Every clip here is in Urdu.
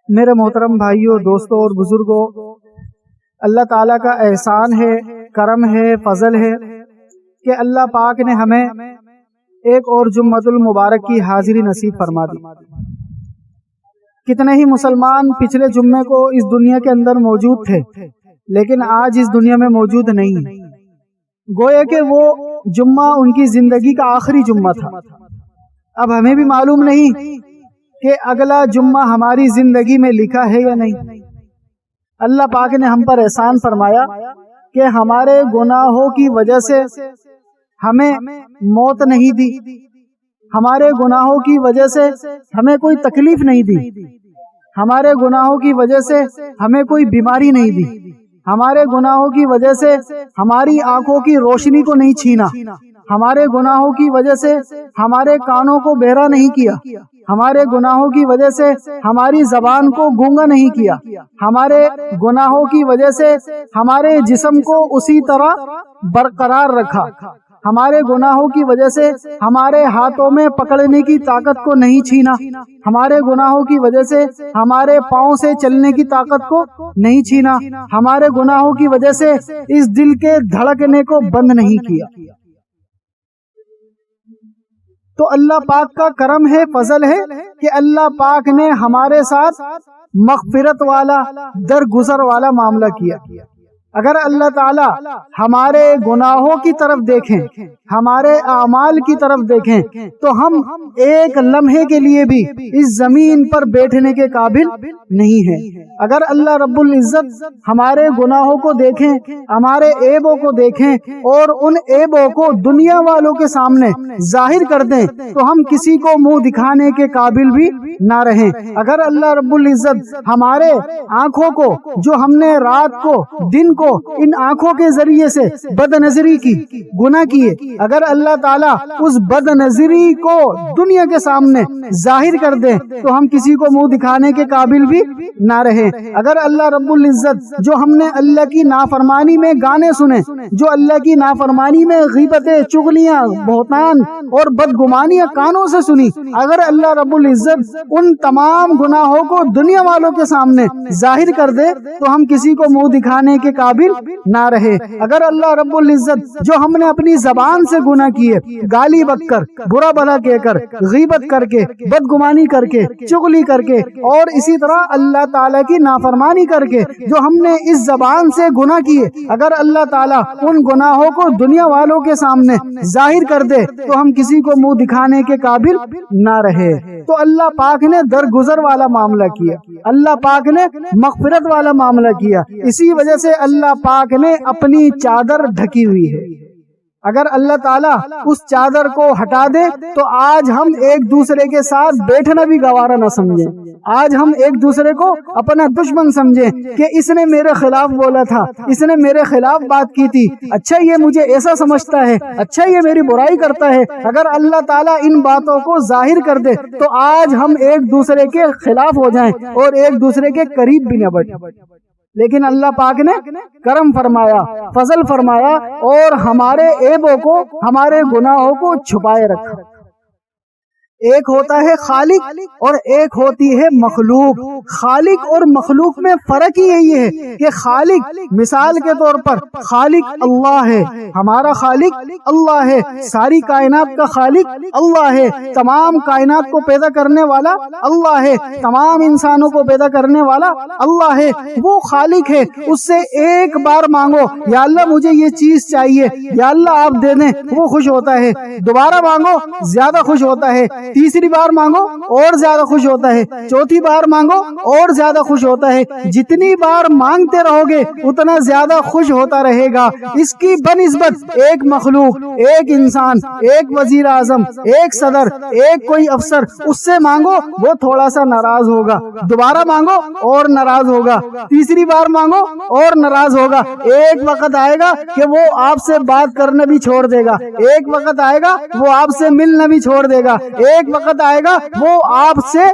میرے محترم بھائیوں، دوستوں اور بزرگوں، اللہ تعالیٰ کا احسان ہے، کرم ہے، فضل ہے کہ اللہ پاک نے ہمیں ایک اور جمعۃ المبارک کی حاضری نصیب فرما دی۔ کتنے ہی مسلمان پچھلے جمعے کو اس دنیا کے اندر موجود تھے، لیکن آج اس دنیا میں موجود نہیں ہیں۔ گویا کہ وہ جمعہ ان کی زندگی کا آخری جمعہ تھا۔ اب ہمیں بھی معلوم نہیں کہ اگلا جمعہ ہماری زندگی میں لکھا ہے یا نہیں۔ اللہ پاک نے ہم پر احسان فرمایا کہ ہمارے گناہوں کی وجہ سے ہمیں موت نہیں دی، ہمارے گناہوں کی وجہ سے ہمیں کوئی تکلیف نہیں دی، ہمارے گناہوں کی وجہ سے ہمیں کوئی بیماری نہیں دی، ہمارے گناہوں کی وجہ سے ہماری آنکھوں کی روشنی کو نہیں چھینا، ہمارے گناہوں کی وجہ سے ہمارے کانوں کو بہرا نہیں کیا، ہمارے گناہوں کی وجہ سے ہماری زبان کو گونگا نہیں کیا، ہمارے گناہوں کی وجہ سے ہمارے جسم کو اسی طرح برقرار رکھا، ہمارے گناہوں کی وجہ سے ہمارے ہاتھوں میں پکڑنے کی طاقت کو نہیں چھینا، ہمارے گناہوں کی وجہ سے ہمارے پاؤں سے چلنے کی طاقت کو نہیں چھینا، ہمارے گناہوں کی وجہ سے اس دل کے دھڑکنے کو بند نہیں کیا۔ تو اللہ پاک کا کرم ہے، فضل ہے کہ اللہ پاک نے ہمارے ساتھ مغفرت والا، درگزر والا معاملہ کیا۔ اگر اللہ تعالی ہمارے گناہوں کی طرف دیکھیں، ہمارے اعمال کی طرف دیکھیں، تو ہم ایک لمحے کے لیے بھی اس زمین پر بیٹھنے کے قابل نہیں ہیں۔ اگر اللہ رب العزت ہمارے گناہوں کو دیکھیں، ہمارے عیبوں کو دیکھیں اور ان عیبوں کو دنیا والوں کے سامنے ظاہر کر دیں، تو ہم کسی کو منہ دکھانے کے قابل بھی نہ رہیں۔ اگر اللہ رب العزت ہمارے آنکھوں کو، جو ہم نے رات کو دن کو ان آنکھوں کے ذریعے سے بد نظری کی، گناہ کیے، اگر اللہ تعالیٰ اس بد نظری کو دنیا کے سامنے ظاہر کر دے، تو ہم کسی کو منہ دکھانے کے قابل بھی نہ رہے۔ اگر اللہ رب العزت جو ہم نے اللہ کی نافرمانی میں گانے سنے، جو اللہ کی نافرمانی میں غیبتیں، چغلیاں، بہتان اور بدگمانیاں کانوں سے سنی، اگر اللہ رب العزت ان تمام گناہوں کو دنیا والوں کے سامنے ظاہر کر دے، تو ہم کسی کو منہ دکھانے کے قابل نہ رہے۔ اگر اللہ رب العزت جو ہم نے اپنی زبان سے گناہ کیے، گالی بک کر، برا بھلا کہہ کر، غیبت کر کے، بدگمانی کر کے، چغلی کر کے، اور اسی طرح اللہ تعالیٰ کی نافرمانی کر کے جو ہم نے اس زبان سے گناہ کیے، اگر اللہ تعالیٰ ان گناہوں کو دنیا والوں کے سامنے ظاہر کر دے، تو ہم کسی کو منہ دکھانے کے قابل نہ رہے۔ تو اللہ پاک نے درگزر والا معاملہ کیا، اللہ پاک نے مغفرت والا معاملہ کیا، اسی وجہ سے اللہ پاک نے اپنی چادر ڈھکی ہوئی ہے۔ اگر اللہ تعالیٰ اس چادر کو ہٹا دے، تو آج ہم ایک دوسرے کے ساتھ بیٹھنا بھی گوارا نہ سمجھیں، آج ہم ایک دوسرے کو اپنا دشمن سمجھیں کہ اس نے میرے خلاف بولا تھا، اس نے میرے خلاف بات کی تھی، اچھا یہ مجھے ایسا سمجھتا ہے، اچھا یہ میری برائی کرتا ہے۔ اگر اللہ تعالیٰ ان باتوں کو ظاہر کر دے، تو آج ہم ایک دوسرے کے خلاف ہو جائیں اور ایک دوسرے کے قریب بھی نہ بڑھیں۔ لیکن اللہ پاک نے کرم فرمایا، فضل فرمایا اور ہمارے عیبوں کو، ہمارے گناہوں کو چھپائے رکھا۔ ایک ہوتا ہے خالق اور ایک ہوتی ہے مخلوق۔ خالق اور مخلوق میں فرق ہی یہی ہے کہ خالق، مثال کے طور پر خالق اللہ ہے، ہمارا خالق اللہ ہے، ساری کائنات کا خالق اللہ ہے، تمام کائنات کو پیدا کرنے والا اللہ ہے، تمام انسانوں کو پیدا کرنے والا اللہ ہے، وہ خالق ہے۔ اس سے ایک بار مانگو، یا اللہ مجھے یہ چیز چاہیے، یا اللہ آپ دے دیں، وہ خوش ہوتا ہے۔ دوبارہ مانگو، زیادہ خوش ہوتا ہے۔ تیسری بار مانگو اور زیادہ خوش ہوتا ہے، چوتھی بار مانگو اور زیادہ خوش ہوتا ہے۔ جتنی بار مانگتے رہو گے اتنا زیادہ خوش ہوتا رہے گا۔ اس کی بنسبت ایک مخلوق، ایک انسان، ایک وزیر اعظم، ایک صدر، ایک کوئی افسر، اس سے مانگو وہ تھوڑا سا ناراض ہوگا، دوبارہ مانگو اور ناراض ہوگا، تیسری بار مانگو اور ناراض ہوگا۔ ایک وقت آئے گا کہ وہ آپ سے بات کرنا بھی چھوڑ دے گا، ایک وقت آئے گا وہ آپ سے ملنا بھی چھوڑ دے گا، ایک وقت آئے گا وہ آپ سے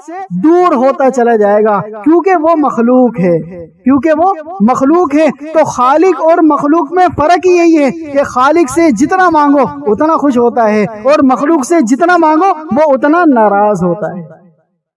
دور ہوتا چلا جائے گا، کیونکہ وہ مخلوق ہے، کیونکہ وہ مخلوق ہے۔ تو خالق اور مخلوق میں فرق ہی یہی ہے کہ خالق سے جتنا مانگو اتنا خوش ہوتا ہے اور مخلوق سے جتنا مانگو وہ اتنا ناراض ہوتا ہے۔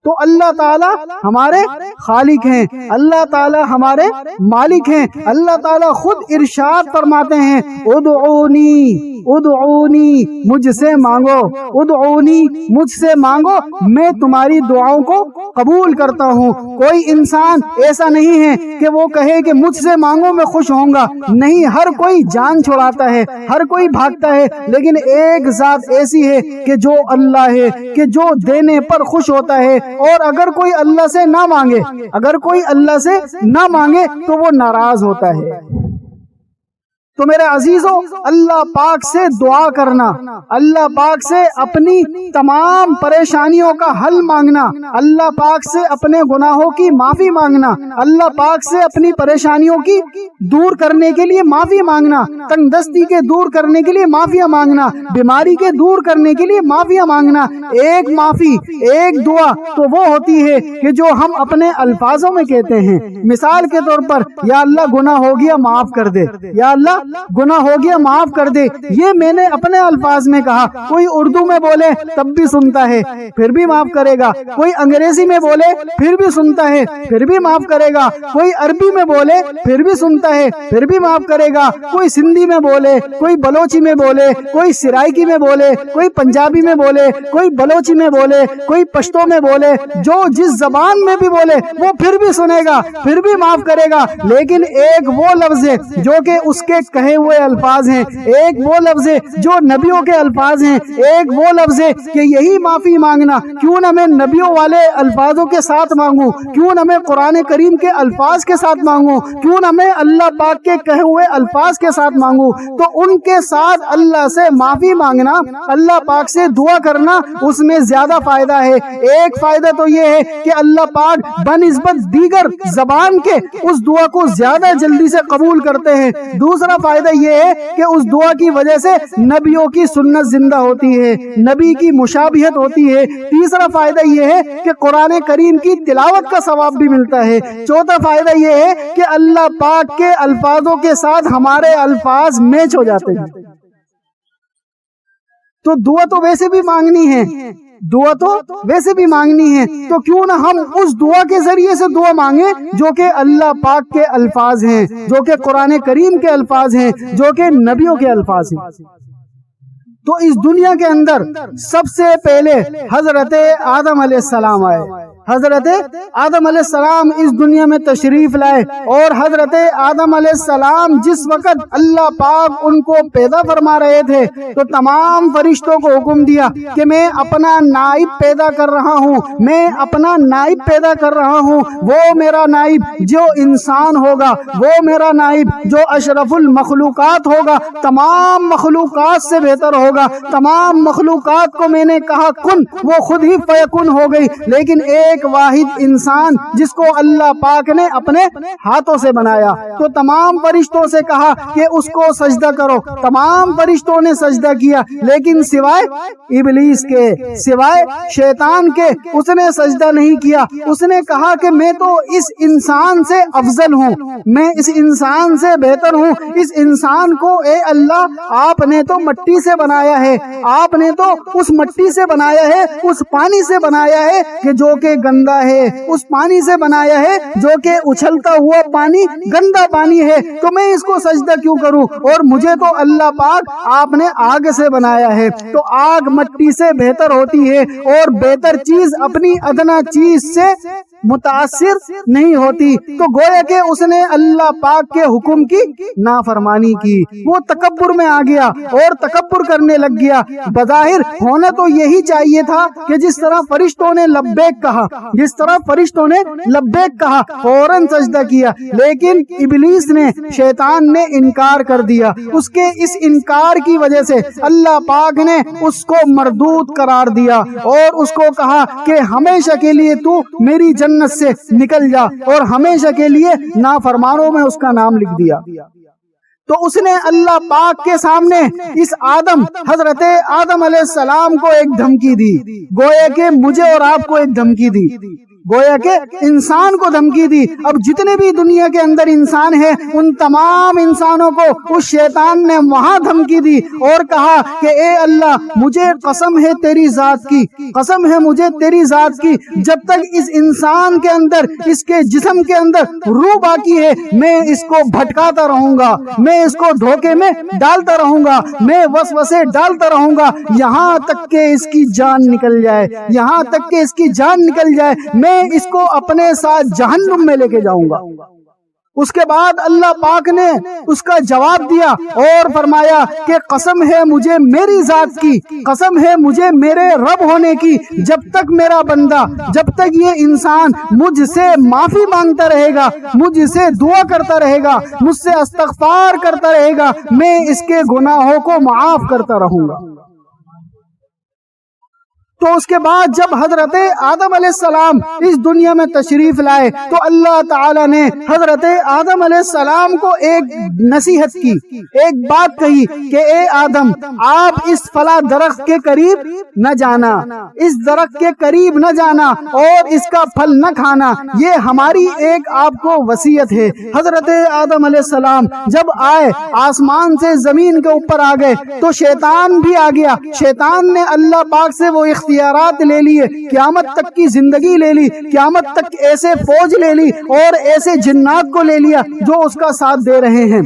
تو اللہ تعالیٰ ہمارے خالق ہیں، اللہ تعالیٰ ہمارے مالک ہیں۔ اللہ تعالیٰ خود ارشاد فرماتے ہیں ادعونی ادعونی، مجھ سے مانگو، ادعونی، مجھ سے مانگو، میں تمہاری دعاؤں کو قبول کرتا ہوں۔ کوئی انسان ایسا نہیں ہے کہ وہ کہے کہ مجھ سے مانگو میں خوش ہوں گا، نہیں، ہر کوئی جان چھڑاتا ہے، ہر کوئی بھاگتا ہے، لیکن ایک ذات ایسی ہے کہ جو اللہ ہے، کہ جو دینے پر خوش ہوتا ہے، اور اگر کوئی اللہ سے نہ مانگے، اگر کوئی اللہ سے نہ مانگے تو وہ ناراض ہوتا ہے۔ تو میرے عزیزوں، اللہ پاک سے دعا کرنا، اللہ پاک سے اپنی تمام پریشانیوں کا حل مانگنا، اللہ پاک سے اپنے گناہوں کی معافی مانگنا، اللہ پاک سے اپنی پریشانیوں کی دور کرنے کے لیے معافی مانگنا، تنگ دستی کے دور کرنے کے لیے معافیاں مانگنا، بیماری کے دور کرنے کے لیے معافیاں مانگنا۔ ایک معافی، ایک دعا تو وہ ہوتی ہے کہ جو ہم اپنے الفاظوں میں کہتے ہیں۔ مثال کے طور پر، یا اللہ گناہ ہو گیا معاف کر دے، یا اللہ گناہ ہو گیا معاف کر دے، یہ میں نے اپنے الفاظ میں کہا۔ کوئی اردو میں بولے تب بھی سنتا ہے، پھر بھی معاف کرے گا۔ کوئی انگریزی میں بولے پھر بھی سنتا ہے، پھر بھی معاف کرے گا۔ کوئی عربی میں بولے پھر بھی سنتا ہے، پھر بھی معاف کرے گا۔ کوئی سندھی میں بولے، کوئی بلوچی میں بولے، کوئی سرائکی میں بولے، کوئی پنجابی میں بولے، کوئی بلوچی میں بولے، کوئی پشتو میں بولے، جو جس زبان میں بھی بولے وہ پھر بھی سنے گا، پھر بھی معاف کرے گا۔ لیکن ایک وہ لفظ ہے جو کہ اس کے کہے ہوئے الفاظ ہیں، ایک وہ لفظ ہے جو نبیوں کے الفاظ ہیں، ایک وہ لفظ ہے کہ یہی معافی مانگنا، کیوں نہ میں نبیوں والے الفاظوں کے ساتھ مانگوں، کیوں نہ میں قرآن کریم کے الفاظ کے ساتھ مانگوں، کیوں نہ میں اللہ پاک کے کہے ہوئے الفاظ کے ساتھ مانگوں۔ تو ان کے ساتھ اللہ سے معافی مانگنا، اللہ پاک سے دعا کرنا، اس میں زیادہ فائدہ ہے۔ ایک فائدہ تو یہ ہے کہ اللہ پاک بنسبت دیگر زبان کے اس دعا کو زیادہ جلدی سے قبول کرتے ہیں۔ دوسرا فائدہ یہ ہے کہ اس دعا کی وجہ سے نبیوں کی سنت زندہ ہوتی ہے، نبی کی مشابہت ہوتی ہے۔ تیسرا فائدہ یہ ہے کہ قرآن کریم کی تلاوت کا ثواب بھی ملتا ہے۔ چوتھا فائدہ یہ ہے کہ اللہ پاک کے الفاظوں کے ساتھ ہمارے الفاظ میچ ہو جاتے ہیں۔ تو دعا تو ویسے بھی مانگنی ہے، دعا تو ویسے بھی مانگنی ہے، تو کیوں نہ ہم اس دعا کے ذریعے سے دعا مانگیں جو کہ اللہ پاک کے الفاظ ہیں، جو کہ قرآن کریم کے الفاظ ہیں، جو کہ نبیوں کے الفاظ ہیں۔ تو اس دنیا کے اندر سب سے پہلے حضرت آدم علیہ السلام آئے، حضرت آدم علیہ السلام اس دنیا میں تشریف لائے، اور حضرت آدم علیہ السلام جس وقت اللہ پاک ان کو پیدا فرما رہے تھے تو تمام فرشتوں کو حکم دیا کہ میں اپنا نائب پیدا کر رہا ہوں، میں اپنا نائب پیدا کر رہا ہوں، وہ میرا نائب جو انسان ہوگا، وہ میرا نائب جو اشرف المخلوقات ہوگا، تمام مخلوقات سے بہتر ہوگا۔ تمام مخلوقات کو میں نے کہا کن، وہ خود ہی فیکن ہو گئی، لیکن ایک واحد انسان جس کو اللہ پاک نے اپنے ہاتھوں سے بنایا، تو تمام فرشتوں سے کہا کہ اس کو سجدہ کرو، تمام فرشتوں نے سجدہ کیا، لیکن سوائے ابلیس کے، سوائے شیطان کے، اس نے سجدہ نہیں کیا۔ اس نے کہا کہ میں تو اس انسان سے افضل ہوں، میں اس انسان سے بہتر ہوں، اس انسان کو اے اللہ آپ نے تو مٹی سے بنایا ہے، آپ نے تو اس مٹی سے بنایا ہے، اس پانی سے بنایا ہے کہ جو کہ گندا ہے، اس پانی سے بنایا ہے جو کہ اچھلتا ہوا پانی گندا پانی ہے، تو میں اس کو سجدہ کیوں کروں؟ اور مجھے تو اللہ پاک آپ نے آگ سے بنایا ہے، تو آگ مٹی سے بہتر ہوتی ہے، اور بہتر چیز اپنی ادنا چیز سے متاثر نہیں ہوتی۔ تو گویا کہ اس نے اللہ پاک کے حکم کی نافرمانی کی، وہ تکبر میں آ گیا اور تکبر کرنے لگ گیا۔ بظاہر ہونا تو یہی چاہیے تھا کہ جس طرح فرشتوں نے لبیک کہا، جس طرح فرشتوں نے لبیک کہا، فوراً سجدہ کیا، لیکن ابلیس نے، شیطان نے انکار کر دیا۔ اس کے اس انکار کی وجہ سے اللہ پاک نے اس کو مردود قرار دیا اور اس کو کہا کہ ہمیشہ کے لیے تو میری جنت سے نکل جا، اور ہمیشہ کے لیے نافرمانوں میں اس کا نام لکھ دیا۔ تو اس نے اللہ پاک کے سامنے اس حضرت آدم علیہ السلام کو ایک دھمکی دی، گویا کہ مجھے اور آپ کو ایک دھمکی دی، گویا کہ انسان کو دھمکی دی۔ اب جتنے بھی دنیا کے اندر انسان ہیں ان تمام انسانوں کو اس شیطان نے وہاں دھمکی دی اور کہا کہ اے اللہ مجھے قسم ہے تیری ذات کی، قسم ہے مجھے تیری ذات کی، جب تک اس انسان کے اندر، اس کے جسم کے اندر روح باقی ہے میں اس کو بھٹکاتا رہوں گا، میں اس کو دھوکے میں ڈالتا رہوں گا، میں وسوسے ڈالتا رہوں گا یہاں تک کہ اس کی جان نکل جائے، یہاں تک کہ اس کی جان نکل جائے، میں اس کو اپنے ساتھ جہنم میں لے کے جاؤں گا۔ اس کے بعد اللہ پاک نے اس کا جواب دیا اور فرمایا کہ قسم ہے مجھے میری ذات کی، قسم ہے مجھے میرے رب ہونے کی، جب تک میرا بندہ، جب تک یہ انسان مجھ سے معافی مانگتا رہے گا، مجھ سے دعا کرتا رہے گا، مجھ سے استغفار کرتا رہے گا، میں اس کے گناہوں کو معاف کرتا رہوں گا۔ تو اس کے بعد جب حضرت آدم علیہ السلام اس دنیا میں تشریف لائے تو اللہ تعالی نے حضرت آدم علیہ السلام کو ایک نصیحت کی، ایک بات کہی کہ اے آدم آپ اس فلاں درخت کے قریب نہ جانا، اس درخت کے قریب نہ جانا اور اس کا پھل نہ کھانا، یہ ہماری ایک آپ کو وصیت ہے۔ حضرت آدم علیہ السلام جب آئے آسمان سے زمین کے اوپر آ گئے تو شیطان بھی آ گیا، شیطان نے اللہ پاک سے وہ اختیارات لے لیے، قیامت تک کی زندگی لے لی، قیامت تک ایسے فوج لے لی اور ایسے جنات کو لے لیا جو اس کا ساتھ دے رہے ہیں۔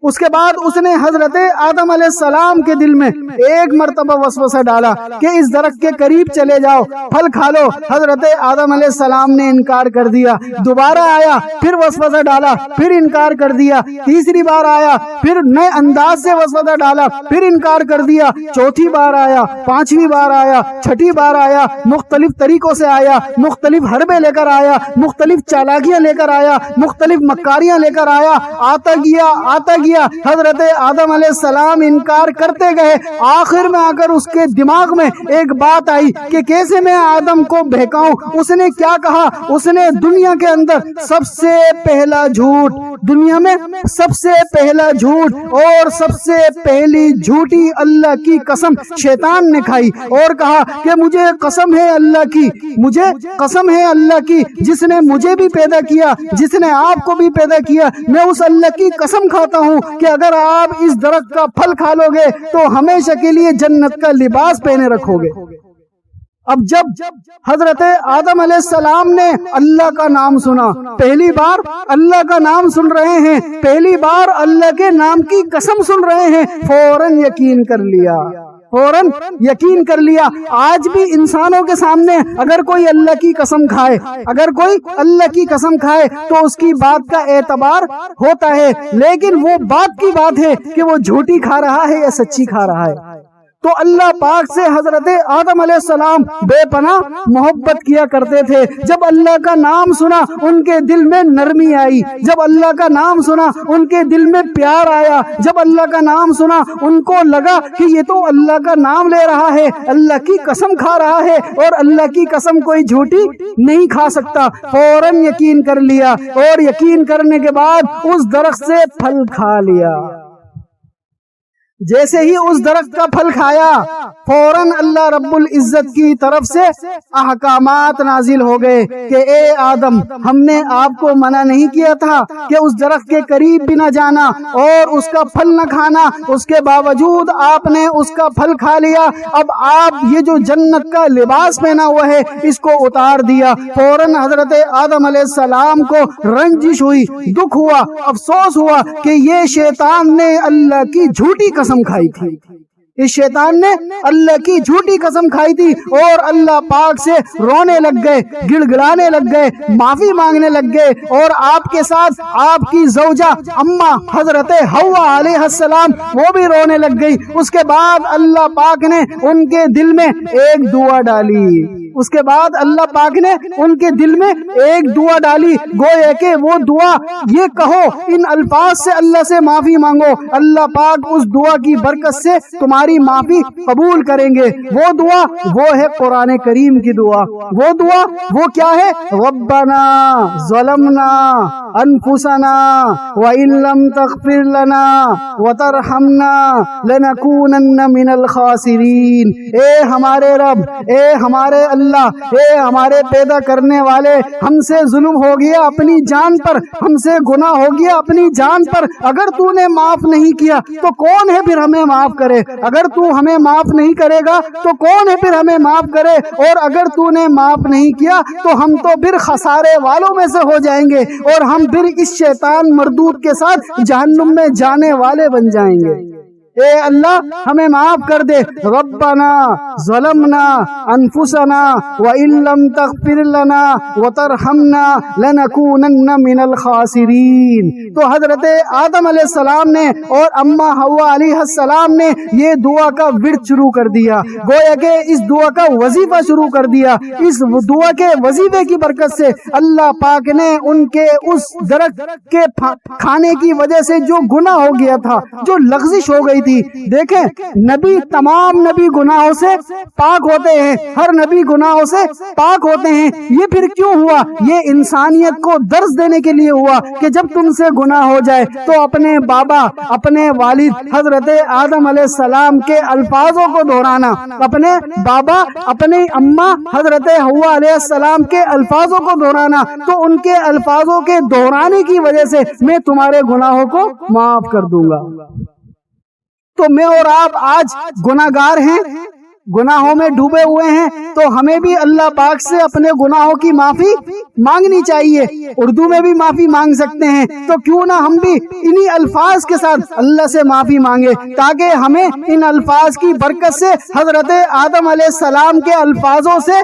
اس کے بعد اس نے حضرت آدم علیہ السلام کے دل میں ایک مرتبہ وسوسہ ڈالا کہ اس درخت کے قریب چلے جاؤ، پھل کھا لو۔ حضرت آدم علیہ السلام نے انکار کر دیا، دوبارہ آیا پھر وسوسہ ڈالا، پھر انکار کر دیا، تیسری بار آیا پھر نئے انداز سے وسوسہ ڈالا، پھر انکار کر دیا، چوتھی بار آیا، پانچویں بار آیا، چھٹی بار آیا، مختلف طریقوں سے آیا، مختلف حربے لے کر آیا، مختلف چالاکیاں لے کر آیا، مختلف مکاریاں لے کر آیا، آتا گیا حضرت آدم علیہ السلام انکار کرتے گئے، آخر میں آ کر اس کے دماغ میں ایک بات آئی کہ کیسے میں آدم کو بہکاؤں۔ اس نے کیا کہا؟ اس نے دنیا کے اندر سب سے پہلا جھوٹ، دنیا میں سب سے پہلا جھوٹ اور سب سے پہلی جھوٹی اللہ کی قسم شیطان نے کھائی اور کہا کہ مجھے قسم ہے اللہ کی، مجھے قسم ہے اللہ کی جس نے مجھے بھی پیدا کیا، جس نے آپ کو بھی پیدا کیا، میں اس اللہ کی قسم کھاتا ہوں کہ اگر آپ اس درخت کا پھل کھا لو گے تو ہمیشہ کے لیے جنت کا لباس پہنے رکھو گے۔ اب جب حضرت آدم علیہ السلام نے اللہ کا نام سنا، پہلی بار اللہ کا نام سن رہے ہیں، پہلی بار اللہ کے نام کی قسم سن رہے ہیں، فوراً یقین کر لیا، فوراً یقین کر لیا۔ آج بھی انسانوں کے سامنے اگر کوئی اللہ کی قسم کھائے، اگر کوئی اللہ کی قسم کھائے تو اس کی بات کا اعتبار ہوتا ہے، لیکن وہ بات کی بات ہے کہ وہ جھوٹی کھا رہا ہے یا سچی کھا رہا ہے۔ تو اللہ پاک سے حضرت آدم علیہ السلام بے پناہ محبت کیا کرتے تھے۔ جب اللہ کا نام سنا ان کے دل میں نرمی آئی، جب اللہ کا نام سنا ان کے دل میں پیار آیا، جب اللہ کا نام سنا ان کو لگا کہ یہ تو اللہ کا نام لے رہا ہے، اللہ کی قسم کھا رہا ہے اور اللہ کی قسم کوئی جھوٹی نہیں کھا سکتا، فوراً یقین کر لیا اور یقین کرنے کے بعد اس درخت سے پھل کھا لیا۔ جیسے ہی اس درخت کا پھل کھایا فوراً اللہ رب العزت کی طرف سے احکامات نازل ہو گئے کہ اے آدم ہم نے آپ کو منع نہیں کیا تھا کہ اس درخت کے قریب بھی نہ جانا اور اس کا پھل نہ کھانا، اس کے باوجود آپ نے اس کا پھل کھا لیا۔ اب آپ یہ جو جنت کا لباس پہنا ہوا ہے اس کو اتار دیا۔ فوراً حضرت آدم علیہ السلام کو رنجش ہوئی، دکھ ہوا، افسوس ہوا کہ یہ شیطان نے اللہ کی جھوٹی قسم کھائی تھی، اس شیطان نے اللہ کی جھوٹی قسم کھائی تھی اور اللہ پاک سے رونے لگ گئے، گڑ گڑانے لگ گئے، معافی مانگنے لگ گئے اور آپ کے ساتھ آپ کی زوجہ اماں حضرت حوا علیہ السلام وہ بھی رونے لگ گئی۔ اس کے بعد اللہ پاک نے ان کے دل میں ایک دعا ڈالی، اس کے بعد اللہ پاک نے ان کے دل میں ایک دعا ڈالی، گویا کہ وہ دعا یہ کہو، ان الفاظ سے اللہ سے معافی مانگو، اللہ پاک اس دعا کی برکت سے تمہاری معافی قبول کریں گے۔ وہ دعا وہ ہے قرآن کریم کی دعا، وہ دعا وہ کیا ہے؟ ربنا ظلمنا أنفسنا وإن لم تغفر لنا وترحمنا لنكونن من الخاسرین۔ اے ہمارے رب، اے ہمارے اللہ، اے ہمارے پیدا کرنے والے، ہم سے ظلم ہو گیا اپنی جان پر، ہم سے گناہ ہو گیا اپنی جان پر، اگر تو نے معاف نہیں کیا تو کون ہے پھر ہمیں معاف کرے؟ اگر تو ہمیں معاف نہیں کرے گا تو کون ہے پھر ہمیں معاف کرے؟ اور اگر تو نے معاف نہیں کیا تو ہم تو پھر خسارے والوں میں سے ہو جائیں گے، اور ہم پھر اس شیطان مردود کے ساتھ جہنم میں جانے والے بن جائیں گے۔ اے اللہ ہمیں معاف کر دے۔ ربنا ظلمنا انفسنا وان لم تغفر لنا وترحمنا لنکونن من الخاسرین۔ تو حضرت آدم علیہ السلام نے اور اما حوا علیہ السلام نے یہ دعا کا ورد شروع کر دیا، گویا کہ اس دعا کا وظیفہ شروع کر دیا۔ اس دعا کے وظیفے کی برکت سے اللہ پاک نے ان کے اس درخت کے کھانے کی وجہ سے جو گناہ ہو گیا تھا، جو لغزش ہو گئی تھی، دیکھیں نبی تمام نبی گناہوں سے پاک ہوتے ہیں، ہر نبی گناہوں سے پاک ہوتے ہیں۔ یہ پھر کیوں ہوا؟ یہ انسانیت کو درس دینے کے لیے ہوا کہ جب تم سے گناہ ہو جائے تو اپنے بابا، اپنے والد حضرت آدم علیہ السلام کے الفاظوں کو دہرانا، اپنے بابا، اپنی اماں حضرت حوا علیہ السلام کے الفاظوں کو دہرانا، تو ان کے الفاظوں کے دہرانے کی وجہ سے میں تمہارے گناہوں کو معاف کر دوں گا۔ تو میں اور آپ آج گناہگار ہیں، گناہوں میں ڈوبے ہوئے ہیں، تو ہمیں بھی اللہ پاک سے اپنے گناہوں کی معافی مانگنی چاہیے۔ اردو میں بھی معافی مانگ سکتے ہیں، تو کیوں نہ ہم بھی انہی الفاظ کے ساتھ اللہ سے معافی مانگے، تاکہ ہمیں ان الفاظ کی برکت سے حضرت آدم علیہ السلام کے الفاظوں سے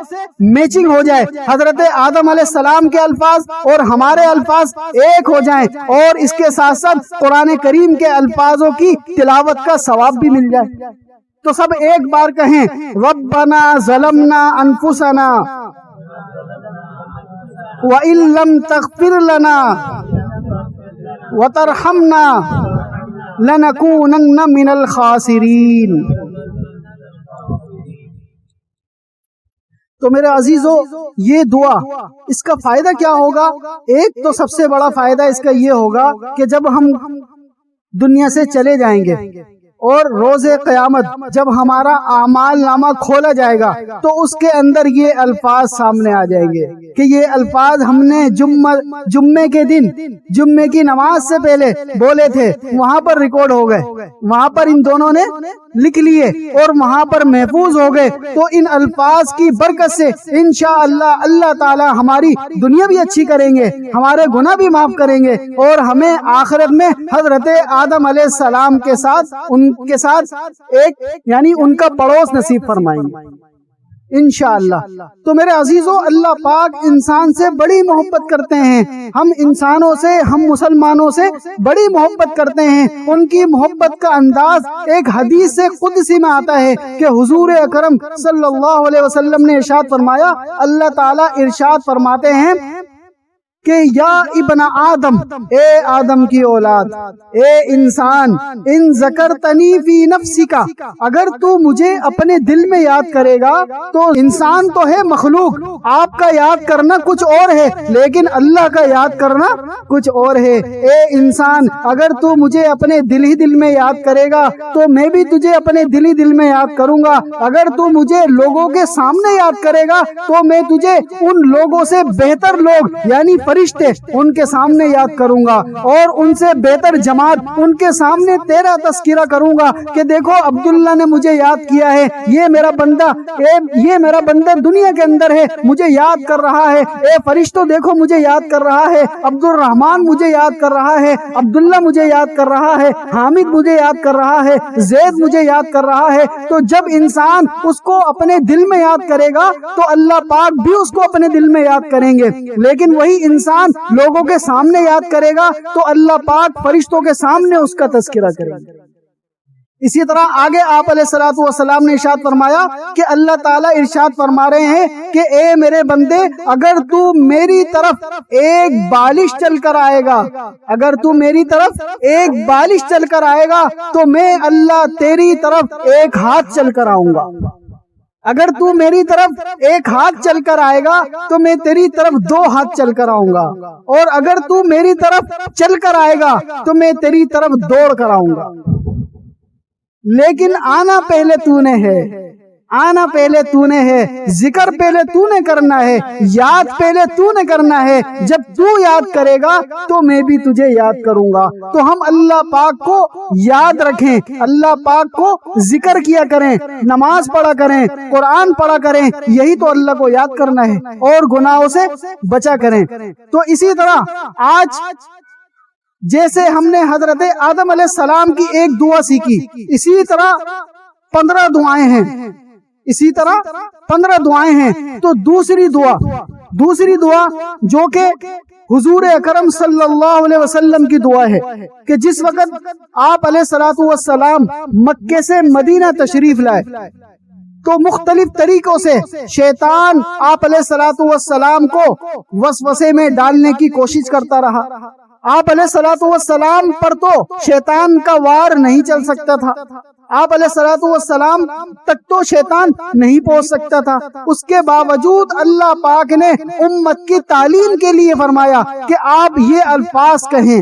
میچنگ ہو جائے، حضرت آدم علیہ السلام کے الفاظ اور ہمارے الفاظ ایک ہو جائیں، اور اس کے ساتھ ساتھ قرآن کریم کے الفاظوں کی تلاوت کا ثواب بھی مل جائے۔ تو سب ایک بار کہیں، ربنا ظلمنا انفسنا وَإِن لَّمْ تَغْفِرْ لَنَا وَتَرْحَمْنَا لَنَكُونَنَّ مِنَ الْخَاسِرِينَ۔ تو میرے عزیزو، یہ دعا اس کا فائدہ کیا ہوگا؟ ایک تو سب سے بڑا فائدہ اس کا یہ ہوگا کہ جب ہم دنیا سے چلے جائیں گے اور روز قیامت جب ہمارا اعمال نامہ کھولا جائے گا تو اس کے اندر یہ الفاظ سامنے آ جائیں گے کہ یہ الفاظ ہم نے جمعے کے دن جمعے کی نماز سے پہلے بولے تھے، وہاں پر ریکارڈ ہو گئے، وہاں پر ان دونوں نے لکھ لیے اور وہاں پر محفوظ ہو گئے۔ تو ان الفاظ کی برکت سے انشاءاللہ اللہ تعالی ہماری دنیا بھی اچھی کریں گے، ہمارے گناہ بھی معاف کریں گے، اور ہمیں آخرت میں حضرت آدم علیہ السلام کے ساتھ ان کے ساتھ ایک یعنی ان کا پڑوس نصیب فرمائیں گے انشاءاللہ۔ تو میرے عزیزو، اللہ پاک انسان سے بڑی محبت کرتے ہیں، ہم انسانوں سے، ہم مسلمانوں سے بڑی محبت کرتے ہیں۔ ان کی محبت کا انداز ایک حدیث سے قدسی میں آتا ہے کہ حضور اکرم صلی اللہ علیہ وسلم نے ارشاد فرمایا، اللہ تعالیٰ ارشاد فرماتے ہیں کہ یا ابن آدم، اے آدم کی اولاد، اے انسان، ان ذکرتنی فی نفسک، اگر تو مجھے اپنے دل میں یاد کرے گا، تو انسان تو ہے مخلوق، آپ کا یاد کرنا کچھ اور ہے لیکن اللہ کا یاد کرنا کچھ اور ہے۔ اے انسان، اگر تو مجھے اپنے دل ہی دل میں یاد کرے گا تو میں بھی تجھے اپنے دل ہی دل میں یاد کروں گا۔ اگر تو مجھے لوگوں کے سامنے یاد کرے گا تو میں تجھے ان لوگوں سے بہتر لوگ یعنی فرشتے ان کے سامنے یاد کروں گا، اور ان سے بہتر جماعت ان کے سامنے تیرا تذکرہ کروں گا کہ دیکھو عبداللہ نے مجھے یاد کیا ہے، یہ میرا بندہ دنیا کے اندر ہے، مجھے یاد کر رہا ہے۔ اے فرشتوں دیکھو مجھے یاد کر رہا ہے، عبد الرحمان مجھے یاد کر رہا ہے، عبداللہ مجھے یاد کر رہا ہے، حامد مجھے یاد کر رہا ہے، زید مجھے یاد کر رہا ہے۔ تو جب انسان اس کو اپنے دل میں یاد کرے گا تو اللہ پاک بھی اس کو اپنے دل میں یاد کریں گے، لیکن وہی انسان لوگوں کے سامنے یاد کرے گا تو اللہ پاک فرشتوں کے سامنے اس کا تذکرہ کرے گا۔ اسی طرح آگے آپ علیہ الصلوۃ والسلام نے ارشاد فرمایا کہ اللہ تعالیٰ ارشاد فرما رہے ہیں کہ اے میرے بندے، اگر تو میری طرف ایک بالش چل کر آئے گا، اگر تو میری طرف ایک بالش چل کر آئے گا تو میں اللہ تیری طرف ایک ہاتھ چل کر آؤں گا۔ اگر تو میری طرف ایک ہاتھ چل کر آئے گا تو میں تیری طرف 2 ہاتھ چل کر آؤں گا، اور اگر تو میری طرف چل کر آئے گا تو میں تیری طرف دوڑ کر آؤں گا۔ لیکن آنا پہلے تو نے ہے، آنا پہلے تو نے ہے، ذکر پہلے تو نے کرنا ہے، یاد پہلے تو نے کرنا ہے۔ جب تو یاد کرے گا تو میں بھی تجھے یاد کروں گا۔ تو ہم اللہ پاک کو یاد رکھیں، اللہ پاک کو ذکر کیا کریں، نماز پڑھا کریں، قرآن پڑھا کریں، یہی تو اللہ کو یاد کرنا ہے، اور گناہوں سے بچا کریں۔ تو اسی طرح آج جیسے ہم نے حضرت آدم علیہ السلام کی ایک دعا سیکھی، اسی طرح 15 دعائیں ہیں، اسی طرح 15 دعائیں ہیں۔ تو دوسری دعا جو کہ حضور اکرم صلی اللہ علیہ وسلم کی دعا ہے کہ جس وقت آپ علیہ الصلوۃ والسلام مکے سے مدینہ تشریف لائے تو مختلف طریقوں سے شیطان آپ علیہ الصلوۃ والسلام کو وسوسے میں ڈالنے کی کوشش کرتا رہا۔ آپ علیہ الصلوۃ والسلام پر تو شیطان کا وار نہیں چل سکتا تھا، آپ علیہ الصلوۃ والسلام تک تو شیطان نہیں پہنچ سکتا تھا۔ اس کے باوجود اللہ پاک نے امت کی تعلیم کے لیے فرمایا کہ آپ یہ الفاظ کہیں،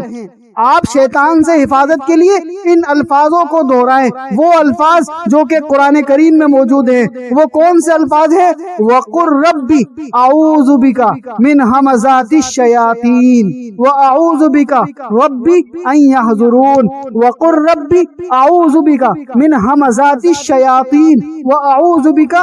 آپ شیطان سے حفاظت کے لیے ان الفاظوں کو دہرائیں۔ وہ الفاظ جو کہ قرآن کریم میں موجود ہیں وہ کون سے الفاظ ہیں؟ وَقُلْ رَبِّ أَعُوذُ بِكَ مِنْ هَمَزَاتِ الشَّيَاطِينِ وَأَعُوذُ بِكَ رَبِّ أَنْ يَحْضُرُونِ وَقُلْ رَبِّ أَعُوذُ بِكَ مِنْ هَمَزَاتِ الشَّيَاطِينِ وَأَعُوذُ بِكَ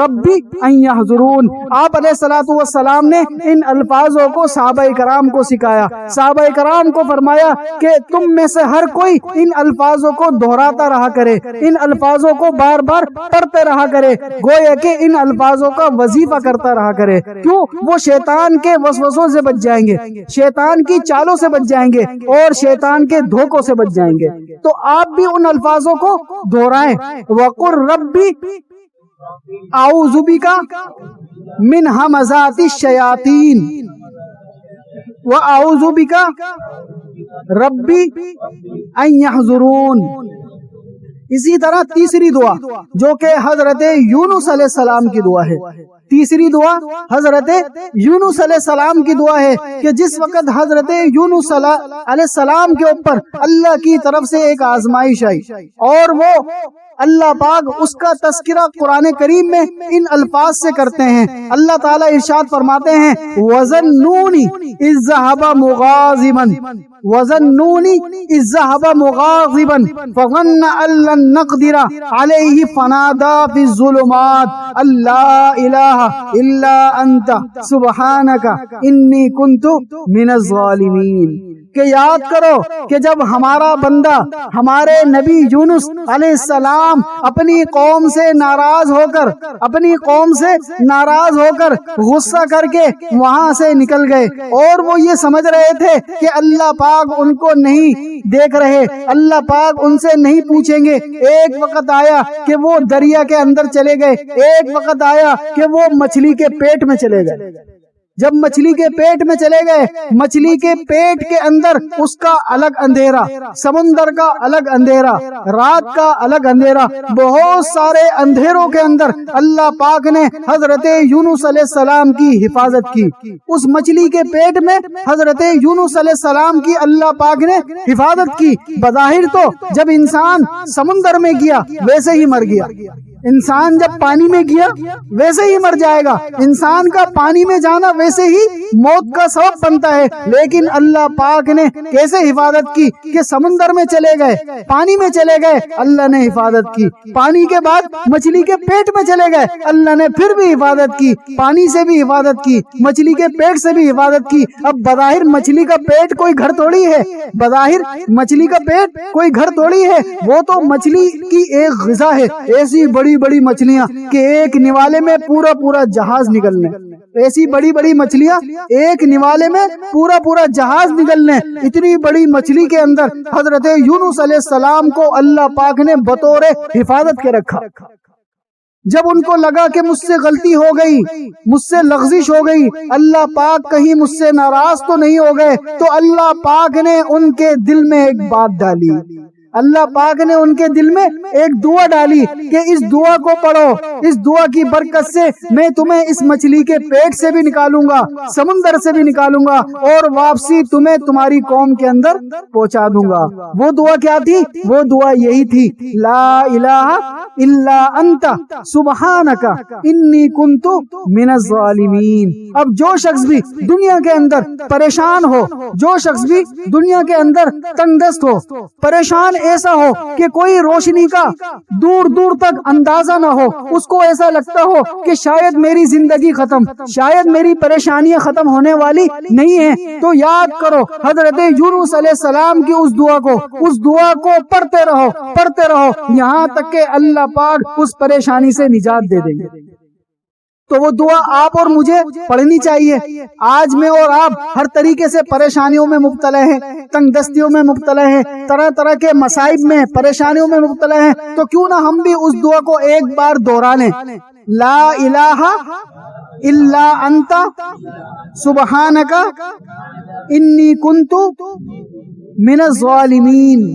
رَبِّ أَنْ يَحْضُرُونِ۔ آپ علیہ الصلوۃ والسلام نے ان الفاظوں کو صحابہ کرام کو سکھایا، صحابہ کرام کو فرمایا کہ تم میں سے ہر کوئی ان الفاظوں کو دہراتا رہا کرے، ان الفاظوں کو بار بار پڑھتے رہا کرے، گویا کہ ان الفاظوں کا وظیفہ کرتا رہا کرے۔ کیوں؟ وہ شیطان کے وسوسوں سے بچ جائیں گے، شیطان کی چالوں سے بچ جائیں گے، اور شیطان کے دھوکوں سے بچ جائیں گے۔ تو آپ بھی ان الفاظوں کو دہرائیں، وَقُلْ رَبِّ أَعُوذُ بِكَ مِنْ ہَمَزَاتِ الشَّيَاطِينِ وَأَعُوذُ بِكَ رَبِّ أَنْ يَحْضُرُونِ۔ اسی طرح تیسری دعا جو کہ حضرت یونس علیہ السلام کی دعا ہے، تیسری دعا حضرت یونس علیہ السلام کی دعا ہے کہ جس وقت حضرت یونس علیہ السلام کے اوپر اللہ کی طرف سے ایک آزمائش آئی، اور وہ اللہ پاک اس کا تذکرہ قرآن کریم میں ان الفاظ سے کرتے ہیں۔ اللہ تعالیٰ ارشاد فرماتے ہیں وَظَنُّونِ إِذْ ذَهَبَ مُغَاضِبًا وَظَنُّونِ إِذْ ذَهَبَ مُغَاضِبًا فَظَنَّ أَن لَّن نَّقْدِرَ عَلَيْهِ فَنَادَىٰ فِي الظُّلُمَاتِ أَن لَّا إِلَٰهَ إِلَّا أَنتَ سُبْحَانَكَ إِنِّي كُنتُ مِنَ الظَّالِمِينَ۔ کہ یاد کرو کہ جب ہمارا بندہ ہمارے نبی یونس علیہ السلام اپنی قوم سے ناراض ہو کر غصہ کر کے وہاں سے نکل گئے، اور وہ یہ سمجھ رہے تھے کہ اللہ پاک ان کو نہیں دیکھ رہے، اللہ پاک ان سے نہیں پوچھیں گے۔ ایک وقت آیا کہ وہ دریا کے اندر چلے گئے، ایک وقت آیا کہ وہ مچھلی کے پیٹ میں چلے گئے۔ جب مچھلی کے پیٹ میں چلے گئے، مچھلی کے پیٹ کے اندر اس کا الگ اندھیرا، سمندر کا الگ اندھیرا، رات کا الگ اندھیرا، بہت سارے اندھیروں کے اندر اللہ پاک نے حضرت یونس علیہ السلام کی حفاظت کی۔ اس مچھلی کے پیٹ میں حضرت یونس علیہ السلام کی اللہ پاک نے حفاظت کی۔ بظاہر تو جب انسان سمندر میں گیا ویسے ہی مر گیا، انسان جب پانی میں گیا ویسے ہی مر جائے گا، انسان کا پانی میں جانا ویسے ہی موت کا سبب بنتا ہے، لیکن اللہ پاک نے کیسے حفاظت کی کہ سمندر میں چلے گئے، پانی میں چلے گئے، اللہ نے حفاظت کی، پانی کے بعد مچھلی کے پیٹ میں چلے گئے، اللہ نے پھر بھی حفاظت کی، پانی سے بھی حفاظت کی، مچھلی کے پیٹ سے بھی حفاظت کی۔ اب بظاہر مچھلی کا پیٹ کوئی گھر تھوڑی ہے، بظاہر مچھلی کا پیٹ کوئی گھر تھوڑی ہے، وہ تو مچھلی کی ایک غذا ہے۔ ایسی بڑی مچھلیاں کہ ایک نوالے میں پورا جہاز نکلنے، ایسی بڑی مچھلیاں ایک نوالے میں پورا جہاز نکلنے، اتنی بڑی مچھلی کے اندر حضرت یونس علیہ السلام کو اللہ پاک نے بطور حفاظت کے رکھا۔ جب ان کو لگا کہ مجھ سے غلطی ہو گئی، مجھ سے لغزش ہو گئی، اللہ پاک کہیں مجھ سے ناراض تو نہیں ہو گئے، تو اللہ پاک نے ان کے دل میں ایک بات ڈالی، اللہ پاک نے ان کے دل میں ایک دعا ڈالی کہ اس دعا کو پڑھو، اس دعا کی برکت سے میں تمہیں اس مچھلی کے پیٹ سے بھی نکالوں گا، سمندر سے بھی نکالوں گا، اور واپسی تمہیں تمہاری قوم کے اندر پہنچا دوں گا۔ وہ دعا کیا تھی؟ وہ دعا یہی تھی، لا الہ الا انت سبحانک انی کنت من الظالمین۔ اب جو شخص بھی دنیا کے اندر پریشان ہو، جو شخص بھی دنیا کے اندر تنگ دست ہو، پریشان ایسا ہو کہ کوئی روشنی کا دور دور تک اندازہ نہ ہو، اس کو ایسا لگتا ہو کہ شاید میری زندگی ختم، شاید میری پریشانیاں ختم ہونے والی نہیں ہیں، تو یاد کرو حضرت یونس علیہ السلام کی اس دعا کو پڑھتے رہو یہاں تک کہ اللہ پاک اس پریشانی سے نجات دے دیں گے۔ تو وہ دعا آپ اور مجھے پڑھنی چاہیے۔ آج میں اور آپ ہر طریقے سے پریشانیوں میں مبتلا ہیں، تنگ دستیوں میں مبتلا ہیں، طرح طرح کے مصائب میں، پریشانیوں میں مبتلا ہیں، تو کیوں نہ ہم بھی اس دعا کو ایک بار دہرا لیں، لا الہ الا انت سبحانک انی کنت من الظالمین۔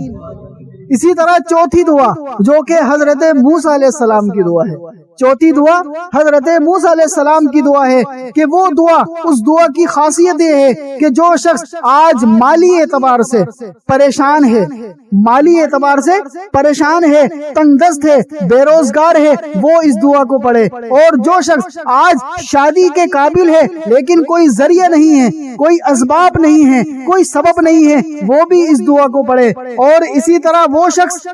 اسی طرح چوتھی دعا جو کہ حضرت موسیٰ علیہ السلام کی دعا ہے، چوتھی دعا حضرت موسیٰ علیہ السلام کی دعا ہے کہ وہ دعا، اس دعا کی خاصیت یہ ہے کہ جو شخص آج مالی اعتبار سے پریشان ہے، مالی اعتبار سے پریشان ہے، تنگ دست ہے، بے روزگار ہے، وہ اس دعا کو پڑھے، اور جو شخص آج شادی کے قابل ہے لیکن کوئی ذریعہ نہیں ہے، کوئی اسباب نہیں ہے، کوئی سبب نہیں ہے، وہ بھی اس دعا کو پڑھے۔ اور اسی طرح وہ شخص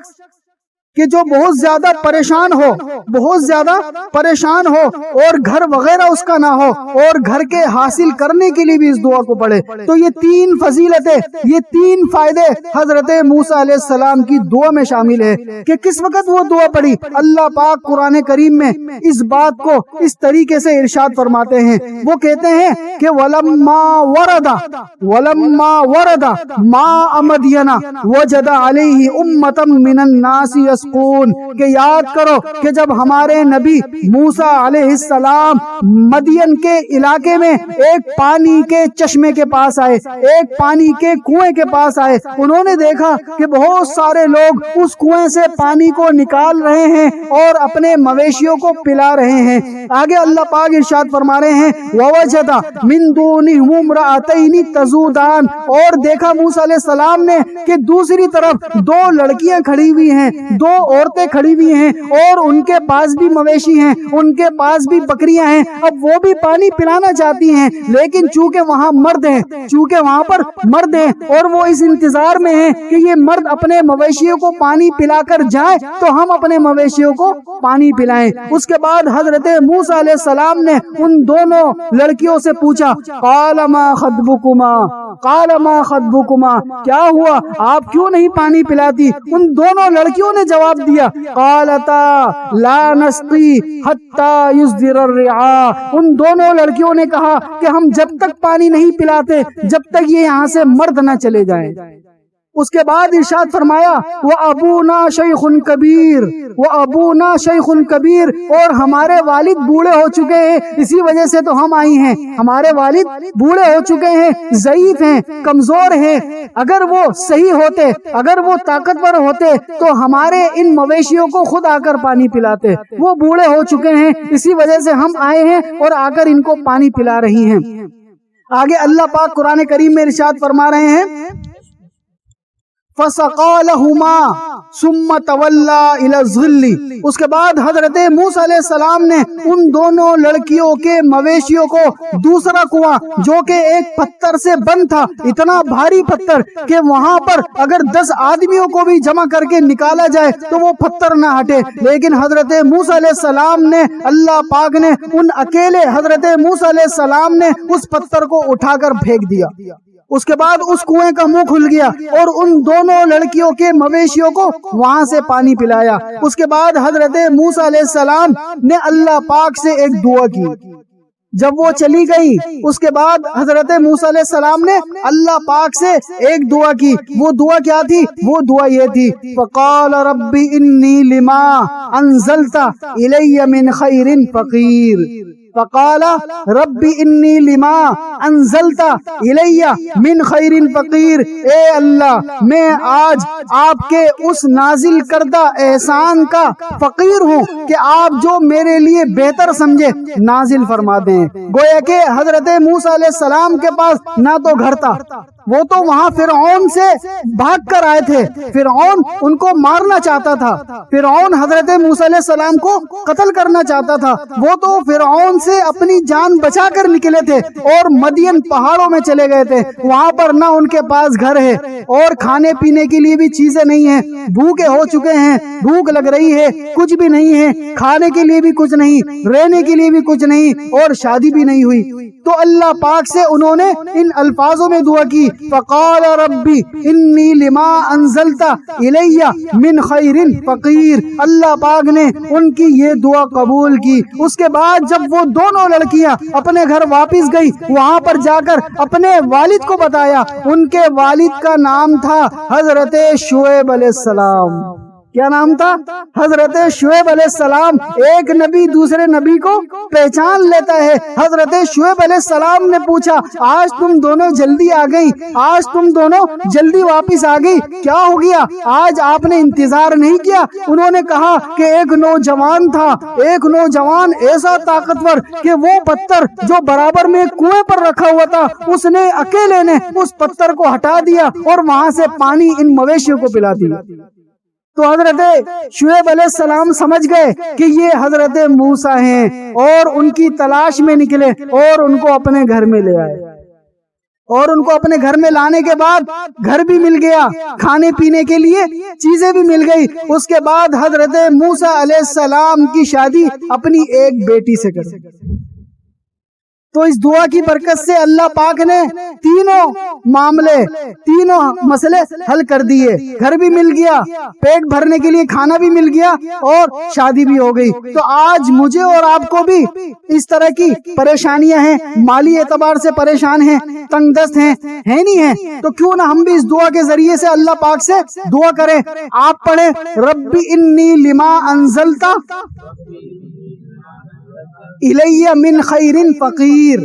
کہ جو بہت زیادہ پریشان ہو، بہت زیادہ پریشان ہو اور گھر وغیرہ اس کا نہ ہو، اور گھر کے حاصل کرنے کے لیے بھی اس دعا کو پڑھے۔ تو یہ تین فضیلتیں، یہ تین فائدے حضرت موسیٰ علیہ السلام کی دعا میں شامل ہے کہ کس وقت وہ دعا پڑھی۔ اللہ پاک قرآن کریم میں اس بات کو اس طریقے سے ارشاد فرماتے ہیں، وہ کہتے ہیں کہ وَلَمَّا وَرَدَ مَاءَ مَدْيَنَ وَجَدَ عَلَيْهِ أُمَّةً مِّنَ النَّاسِ کہ یاد کرو کہ جب ہمارے نبی موسیٰ علیہ السلام مدین کے علاقے میں ایک پانی کے چشمے کے پاس آئے، ایک پانی کے کنویں کے پاس آئے، انہوں نے دیکھا کہ بہت سارے لوگ اس کنویں سے پانی کو نکال رہے ہیں اور اپنے مویشیوں کو پلا رہے ہیں۔ آگے اللہ پاک ارشاد فرما رہے ہیں وَوَجَدَ مِن دُونِهُمُ امْرَأَتَيْنِ تَذُودَانِ، اور دیکھا موسیٰ علیہ السلام نے کہ دوسری طرف دو لڑکیاں کھڑی ہوئی ہیں، دو عورتیں کھڑی ہوئی ہیں، اور ان کے پاس بھی مویشی ہیں، ان کے پاس بھی بکریاں ہیں، اب وہ بھی پانی پلانا چاہتی ہیں، لیکن چونکہ وہاں مرد ہیں، چونکہ وہاں پر مرد ہیں، اور وہ اس انتظار میں ہیں کہ یہ مرد اپنے مویشیوں کو پانی پلا کر جائیں تو ہم اپنے مویشیوں کو پانی پلائیں۔ اس کے بعد حضرت موسیٰ علیہ السلام نے ان دونوں لڑکیوں سے پوچھا قَالَ مَا خَطْبُكُمَا، قَالَ مَا خَطْبُكُمَا، کیا ہوا، آپ کیوں نہیں پانی پلاتی؟ ان دونوں لڑکیوں نے جواب دیا قَالَتَا لَا نَسْقِي حَتَّى يُصْدِرَ الرِّعَاءُ، ان دونوں لڑکیوں نے کہا کہ ہم جب تک پانی نہیں پلاتے جب تک یہ یہاں سے مرد نہ چلے جائیں۔ اس کے بعد ارشاد فرمایا وَأَبُونَا شَيْخٌ كَبِيرٌ، وَأَبُونَا شَيْخٌ كَبِيرٌ، اور ہمارے والد بوڑھے ہو چکے ہیں، اسی وجہ سے تو ہم آئی ہیں، ہمارے والد بوڑھے ہو چکے ہیں، ضعیف ہیں، کمزور ہیں، اگر وہ صحیح ہوتے، اگر وہ طاقتور ہوتے تو ہمارے ان مویشیوں کو خود آ کر پانی پلاتے، وہ بوڑھے ہو چکے ہیں، اسی وجہ سے ہم آئے ہیں اور آ کر ان کو پانی پلا رہی ہیں۔ آگے اللہ پاک قرآن کریم میں ارشاد فرما رہے ہیں فَسَقَى لَهُمَا ثُمَّ تَوَلَّى إِلَى الظِّلِّ، اس کے بعد حضرت موسیٰ علیہ السلام نے ان دونوں لڑکیوں کے مویشیوں کو دوسرا کنواں جو کہ ایک پتھر سے بند تھا، اتنا بھاری پتھر کہ وہاں پر اگر 10 آدمیوں کو بھی جمع کر کے نکالا جائے تو وہ پتھر نہ ہٹے، لیکن حضرت موسیٰ علیہ السلام نے، اللہ پاک نے ان اکیلے حضرت موسیٰ علیہ السلام نے اس پتھر کو اٹھا کر پھینک دیا۔ اس کے بعد اس کنویں کا منہ کھل گیا اور ان دونوں لڑکیوں کے مویشیوں کو وہاں سے پانی پلایا۔ اس کے بعد حضرت موسیٰ علیہ السلام نے اللہ پاک سے ایک دعا کی، جب وہ چلی گئی اس کے بعد حضرت موسیٰ علیہ السلام نے اللہ پاک سے ایک دعا کی۔ وہ دعا کیا تھی؟ وہ دعا یہ تھی فَقَالَ رَبِّ إِنِّي لِمَا أَنزَلْتَ إِلَيَّ مِنْ خَيْرٍ فَقِيرٌ، فقال رب انی لما انزلت الی من خیر فقیر، اے اللہ میں آج آپ کے اس نازل کردہ احسان کا فقیر ہوں کہ آپ جو میرے لیے بہتر سمجھے نازل فرما دیں۔ گویا کہ حضرت موسیٰ علیہ السلام کے پاس نہ تو گھر تھا، وہ تو وہاں فرعون سے بھاگ کر آئے تھے، فرعون ان کو مارنا چاہتا تھا، فرعون حضرت موسیٰ علیہ السلام کو قتل کرنا چاہتا تھا، وہ تو فرعون سے اپنی جان بچا کر نکلے تھے اور مدین پہاڑوں میں چلے گئے تھے، وہاں پر نہ ان کے پاس گھر ہے اور کھانے پینے کے لیے بھی چیزیں نہیں ہیں، بھوکے ہو چکے ہیں، بھوک لگ رہی ہے، کچھ بھی نہیں ہے، کھانے کے لیے بھی کچھ نہیں، رہنے کے لیے بھی کچھ نہیں، اور شادی بھی نہیں ہوئی۔ تو اللہ پاک سے انہوں نے ان الفاظوں میں دعا کی، فقال ربی انی لما انزلت الی من خیر فقیر، اللہ پاک نے ان کی یہ دعا قبول کی۔ اس کے بعد جب وہ دونوں لڑکیاں اپنے گھر واپس گئی، وہاں پر جا کر اپنے والد کو بتایا، ان کے والد کا نام تھا حضرت شعیب علیہ السلام۔ کیا نام تھا؟ حضرت شعیب علیہ السلام۔ ایک نبی دوسرے نبی کو پہچان لیتا ہے۔ حضرت شعیب علیہ السلام نے پوچھا، آج تم دونوں جلدی آ گئی، آج تم دونوں جلدی واپس آ گئی، کیا ہو گیا؟ آج آپ نے انتظار نہیں کیا؟ انہوں نے کہا کہ ایک نوجوان تھا، ایک نوجوان ایسا طاقتور کہ وہ پتھر جو برابر میں کنویں پر رکھا ہوا تھا، اس نے اکیلے نے اس پتھر کو ہٹا دیا اور وہاں سے پانی ان مویشیوں کو پلا دیا۔ تو حضرت شعیب علیہ السلام سمجھ گئے کہ یہ حضرت موسیٰ ہیں اور ان کی تلاش میں نکلے اور ان کو اپنے گھر میں لے آئے، اور ان کو اپنے گھر میں لانے کے بعد گھر بھی مل گیا، کھانے پینے کے لیے چیزیں بھی مل گئی۔ اس کے بعد حضرت موسیٰ علیہ السلام کی شادی اپنی ایک بیٹی سے کر۔ تو اس دعا کی برکت سے اللہ پاک نے تینوں معاملے، تینوں مسئلے حل کر دیے، گھر بھی مل گیا، پیٹ بھرنے کے لیے کھانا بھی مل گیا اور شادی بھی ہو گئی۔ تو آج مجھے اور آپ کو بھی اس طرح کی پریشانیاں ہیں، مالی اعتبار سے پریشان ہیں، تنگ دست ہیں نہیں ہیں، تو کیوں نہ ہم بھی اس دعا کے ذریعے سے اللہ پاک سے دعا کریں۔ آپ پڑھیں، رب انی لما انزلت الی من خیر فقیر۔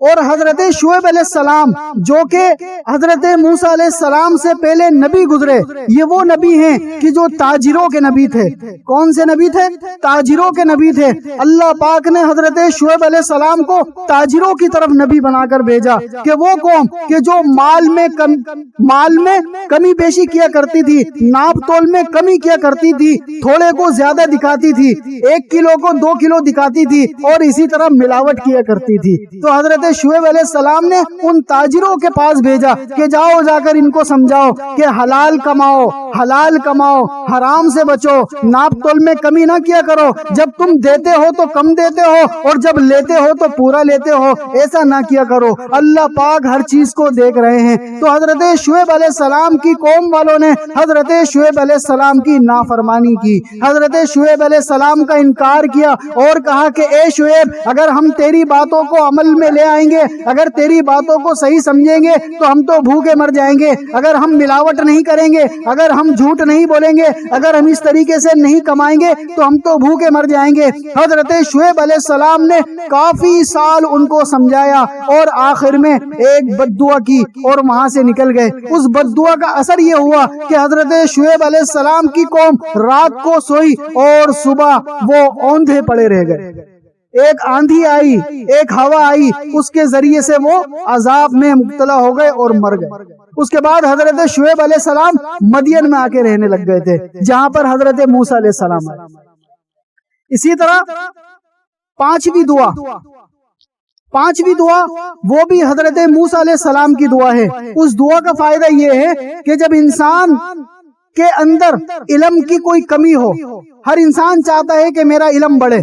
اور حضرت شعیب علیہ السلام جو کہ حضرت موسیٰ علیہ السلام سے پہلے نبی گزرے، یہ وہ نبی ہیں کہ جو تاجروں کے نبی تھے۔ کون سے نبی تھے؟ تاجروں کے نبی تھے۔ اللہ پاک نے حضرت شعیب علیہ السلام کو تاجروں کی طرف نبی بنا کر بھیجا کہ وہ قوم کہ جو مال میں کمی بیشی کیا کرتی تھی، ناپ تول میں کمی کیا کرتی تھی، تھوڑے کو زیادہ دکھاتی تھی، 1 کلو کو 2 کلو دکھاتی تھی، اور اسی طرح ملاوٹ کیا کرتی تھی۔ تو حضرت شعیب علیہ السلام نے ان تاجروں کے پاس بھیجا کہ جاؤ جا کر ان کو سمجھاؤ کہ حلال کماؤ، حلال کماؤ، حرام سے بچو، ناپ تول میں کمی نہ کیا کرو، جب تم دیتے ہو تو کم دیتے ہو اور جب لیتے ہو تو پورا لیتے ہو، ایسا نہ کیا کرو۔ اللہ پاک ہر چیز کو دیکھ رہے ہیں۔ تو حضرت شعیب علیہ السلام کی قوم والوں نے حضرت شعیب علیہ السلام کی نافرمانی کی، حضرت شعیب علیہ السلام کا انکار کیا اور کہا کہ اے شعیب، اگر ہم تیری باتوں کو عمل میں لے آئیں گے، اگر تیری باتوں کو صحیح سمجھیں گے تو ہم تو بھوکے مر جائیں گے، اگر ہم ملاوٹ نہیں کریں گے، اگر ہم جھوٹ نہیں بولیں گے، اگر ہم اس طریقے سے نہیں کمائیں گے تو ہم تو بھوکے مر جائیں گے۔ حضرت شعیب علیہ السلام نے کافی سال ان کو سمجھایا اور آخر میں ایک بد دعا کی اور وہاں سے نکل گئے۔ اس بد دعا کا اثر یہ ہوا کہ حضرت شعیب علیہ السلام کی قوم رات کو سوئی اور صبح وہ اوندھے پڑے رہ گئے۔ ایک آندھی آئی، ایک ہوا آئی، اس کے ذریعے سے وہ عذاب میں مبتلا ہو گئے اور مر گئے۔ اس کے بعد حضرت شعیب علیہ السلام مدین میں آ کے رہنے لگ گئے تھے، جہاں پر حضرت موسیٰ علیہ السلام آئے۔ اسی طرح پانچویں دعا وہ بھی حضرت موسیٰ علیہ السلام کی دعا ہے۔ اس دعا کا فائدہ یہ ہے کہ جب انسان کے اندر علم کی کوئی کمی ہو، ہر انسان چاہتا ہے کہ میرا علم بڑھے،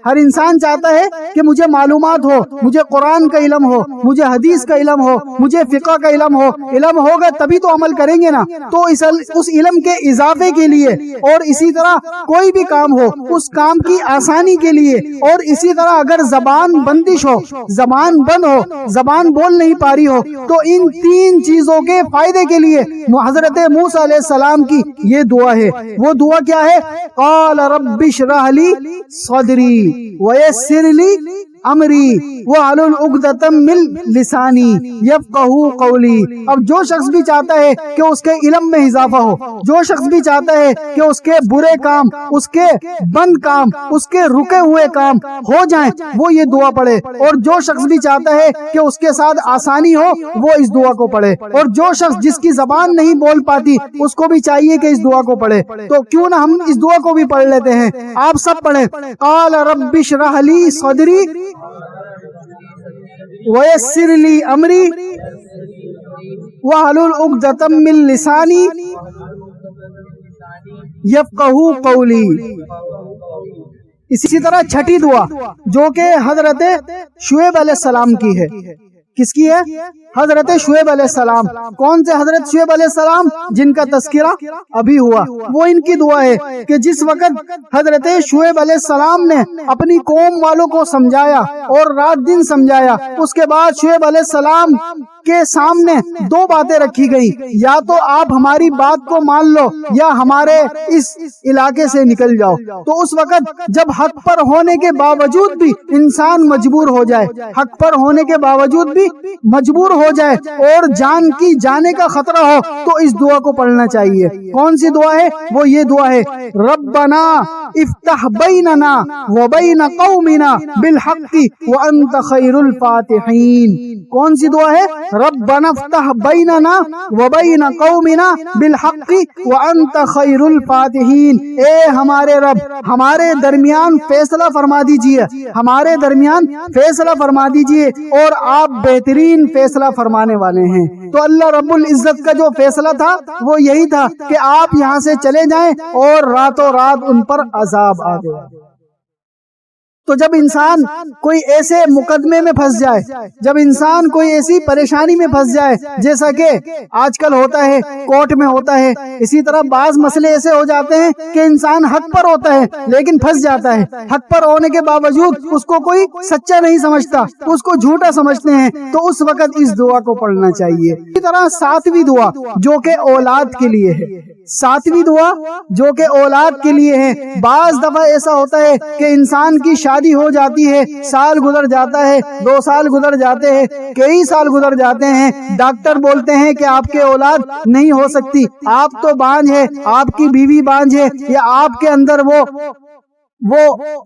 ہر انسان چاہتا ہے کہ مجھے معلومات ہو، مجھے قرآن کا علم ہو، مجھے حدیث کا علم ہو، مجھے فقہ کا علم ہو۔ علم ہوگا تبھی تو عمل کریں گے نا۔ تو اس علم کے اضافے کے لیے اور اسی طرح کوئی بھی کام ہو اس کام کی آسانی کے لیے، اور اسی طرح اگر زبان بندش ہو، زبان بند ہو، زبان بول نہیں پا رہی ہو، تو ان 3 چیزوں کے فائدے کے لیے حضرت موسیٰ علیہ السلام کی یہ دعا ہے۔ وہ دعا کیا ہے؟ قال رب اشرح لی صدری ویسر لی امری واحلل عقدۃ من لسانی یفقہوا قولی. اب جو شخص بھی چاہتا ہے کہ اس کے علم میں اضافہ ہو، جو شخص بھی چاہتا ہے کہ اس کے برے کام، اس کے بند کام، اس کے رکے ہوئے کام ہو جائیں، وہ یہ دعا پڑھے. اور جو شخص بھی چاہتا ہے کہ اس کے ساتھ آسانی ہو، وہ اس دعا کو پڑھے. اور جو شخص جس کی زبان نہیں بول پاتی، اس کو بھی چاہیے کہ اس دعا کو پڑھے. تو کیوں نہ ہم اس دعا کو بھی پڑھ لیتے ہیں. آپ سب پڑھیں. قال رب اشرح لی صدری ویسر لی امری واحلل عقدۃ من لسانی یفقہوا قولی. اسی طرح چھٹی دعا جو کہ حضرت شعیب علیہ السلام کی ہے. کس کی ہے؟ حضرت شعیب علیہ السلام. کون سے حضرت شعیب علیہ السلام؟ جن کا تذکرہ ابھی ہوا. وہ ان کی دعا ہے کہ جس وقت حضرت شعیب علیہ السلام نے اپنی قوم والوں کو سمجھایا اور رات دن سمجھایا، اس کے بعد شعیب علیہ السلام کے سامنے دو باتیں رکھی گئی، یا تو آپ ہماری بات کو مان لو یا ہمارے اس علاقے سے نکل جاؤ. تو اس وقت جب حق پر ہونے کے باوجود بھی انسان مجبور ہو جائے، حق پر ہونے کے باوجود بھی مجبور ہو جائے اور جان کی جانے کا خطرہ ہو، تو اس دعا کو پڑھنا چاہیے. کون سی دعا ہے؟ وہ یہ دعا ہے، ربنا افتح بیننا وبین قومنا بالحق وانت خیر الفاتحین. کون سی دعا ہے؟ ربنا افتح بیننا وبین قومنا بالحق وانت خیر الفاتحین. اے ہمارے رب، ہمارے درمیان فیصلہ فرما دیجئے، ہمارے درمیان فیصلہ فرما دیجئے، اور آپ بہترین فیصلہ فرمانے والے ہیں. تو اللہ رب العزت کا جو فیصلہ تھا وہ یہی تھا کہ آپ یہاں سے چلے جائیں اور راتوں رات ان پر عذاب آ گیا. تو جب انسان کوئی ایسے مقدمے میں پھنس جائے، جب انسان کوئی ایسی پریشانی میں پھنس جائے جیسا کہ آج کل ہوتا ہے، کورٹ میں ہوتا ہے، اسی طرح بعض مسئلے ایسے ہو جاتے ہیں کہ انسان حق پر ہوتا ہے لیکن پھنس جاتا ہے. حق پر ہونے کے باوجود اس کو کوئی سچا نہیں سمجھتا، اس کو جھوٹا سمجھتے ہیں. تو اس وقت اس دعا کو پڑھنا چاہیے. اسی طرح ساتویں دعا جو کہ اولاد کے لیے ہے، ساتویں دعا جو کہ اولاد کے لیے ہے. بعض دفعہ ایسا ہوتا ہے کہ انسان کی شادی ہو جاتی ہے، سال گزر جاتا ہے، 2 سال گزر جاتے ہیں، کئی سال گزر جاتے ہیں، ڈاکٹر بولتے ہیں کہ آپ کے اولاد نہیں ہو سکتی، آپ تو بانجھ ہے، آپ کی بیوی بانجھ ہے، یا آپ کے اندر وہ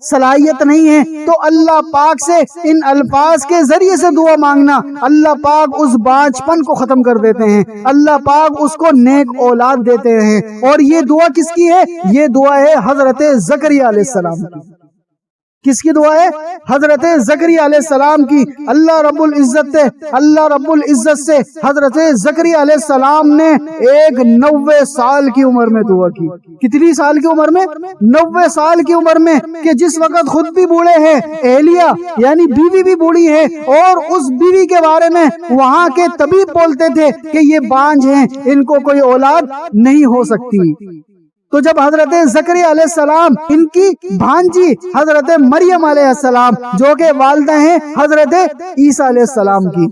صلاحیت نہیں ہے. تو اللہ پاک سے ان الفاظ کے ذریعے سے دعا مانگنا، اللہ پاک اس بانجھ پن کو ختم کر دیتے ہیں، اللہ پاک اس کو نیک اولاد دیتے ہیں. اور یہ دعا کس کی ہے؟ یہ دعا ہے حضرت زکریا علیہ السلام کی. کس کی دعا ہے؟ حضرت زکریا علیہ السلام کی. اللہ رب العزت سے حضرت زکریا علیہ السلام نے 90 سال کی عمر میں دعا کی. کتنی سال کی عمر میں؟ 90 سال کی عمر میں، کہ جس وقت خود بھی بوڑھے ہیں، اہلیہ یعنی بیوی بھی بوڑھی ہے، اور اس بیوی کے بارے میں وہاں کے طبیب بولتے تھے کہ یہ بانجھ ہیں، ان کو کوئی اولاد نہیں ہو سکتی. تو جب حضرت زکریا علیہ السلام ان کی بھانجی حضرت مریم علیہ السلام جو کہ والدہ ہیں حضرت عیسیٰ علیہ السلام کی،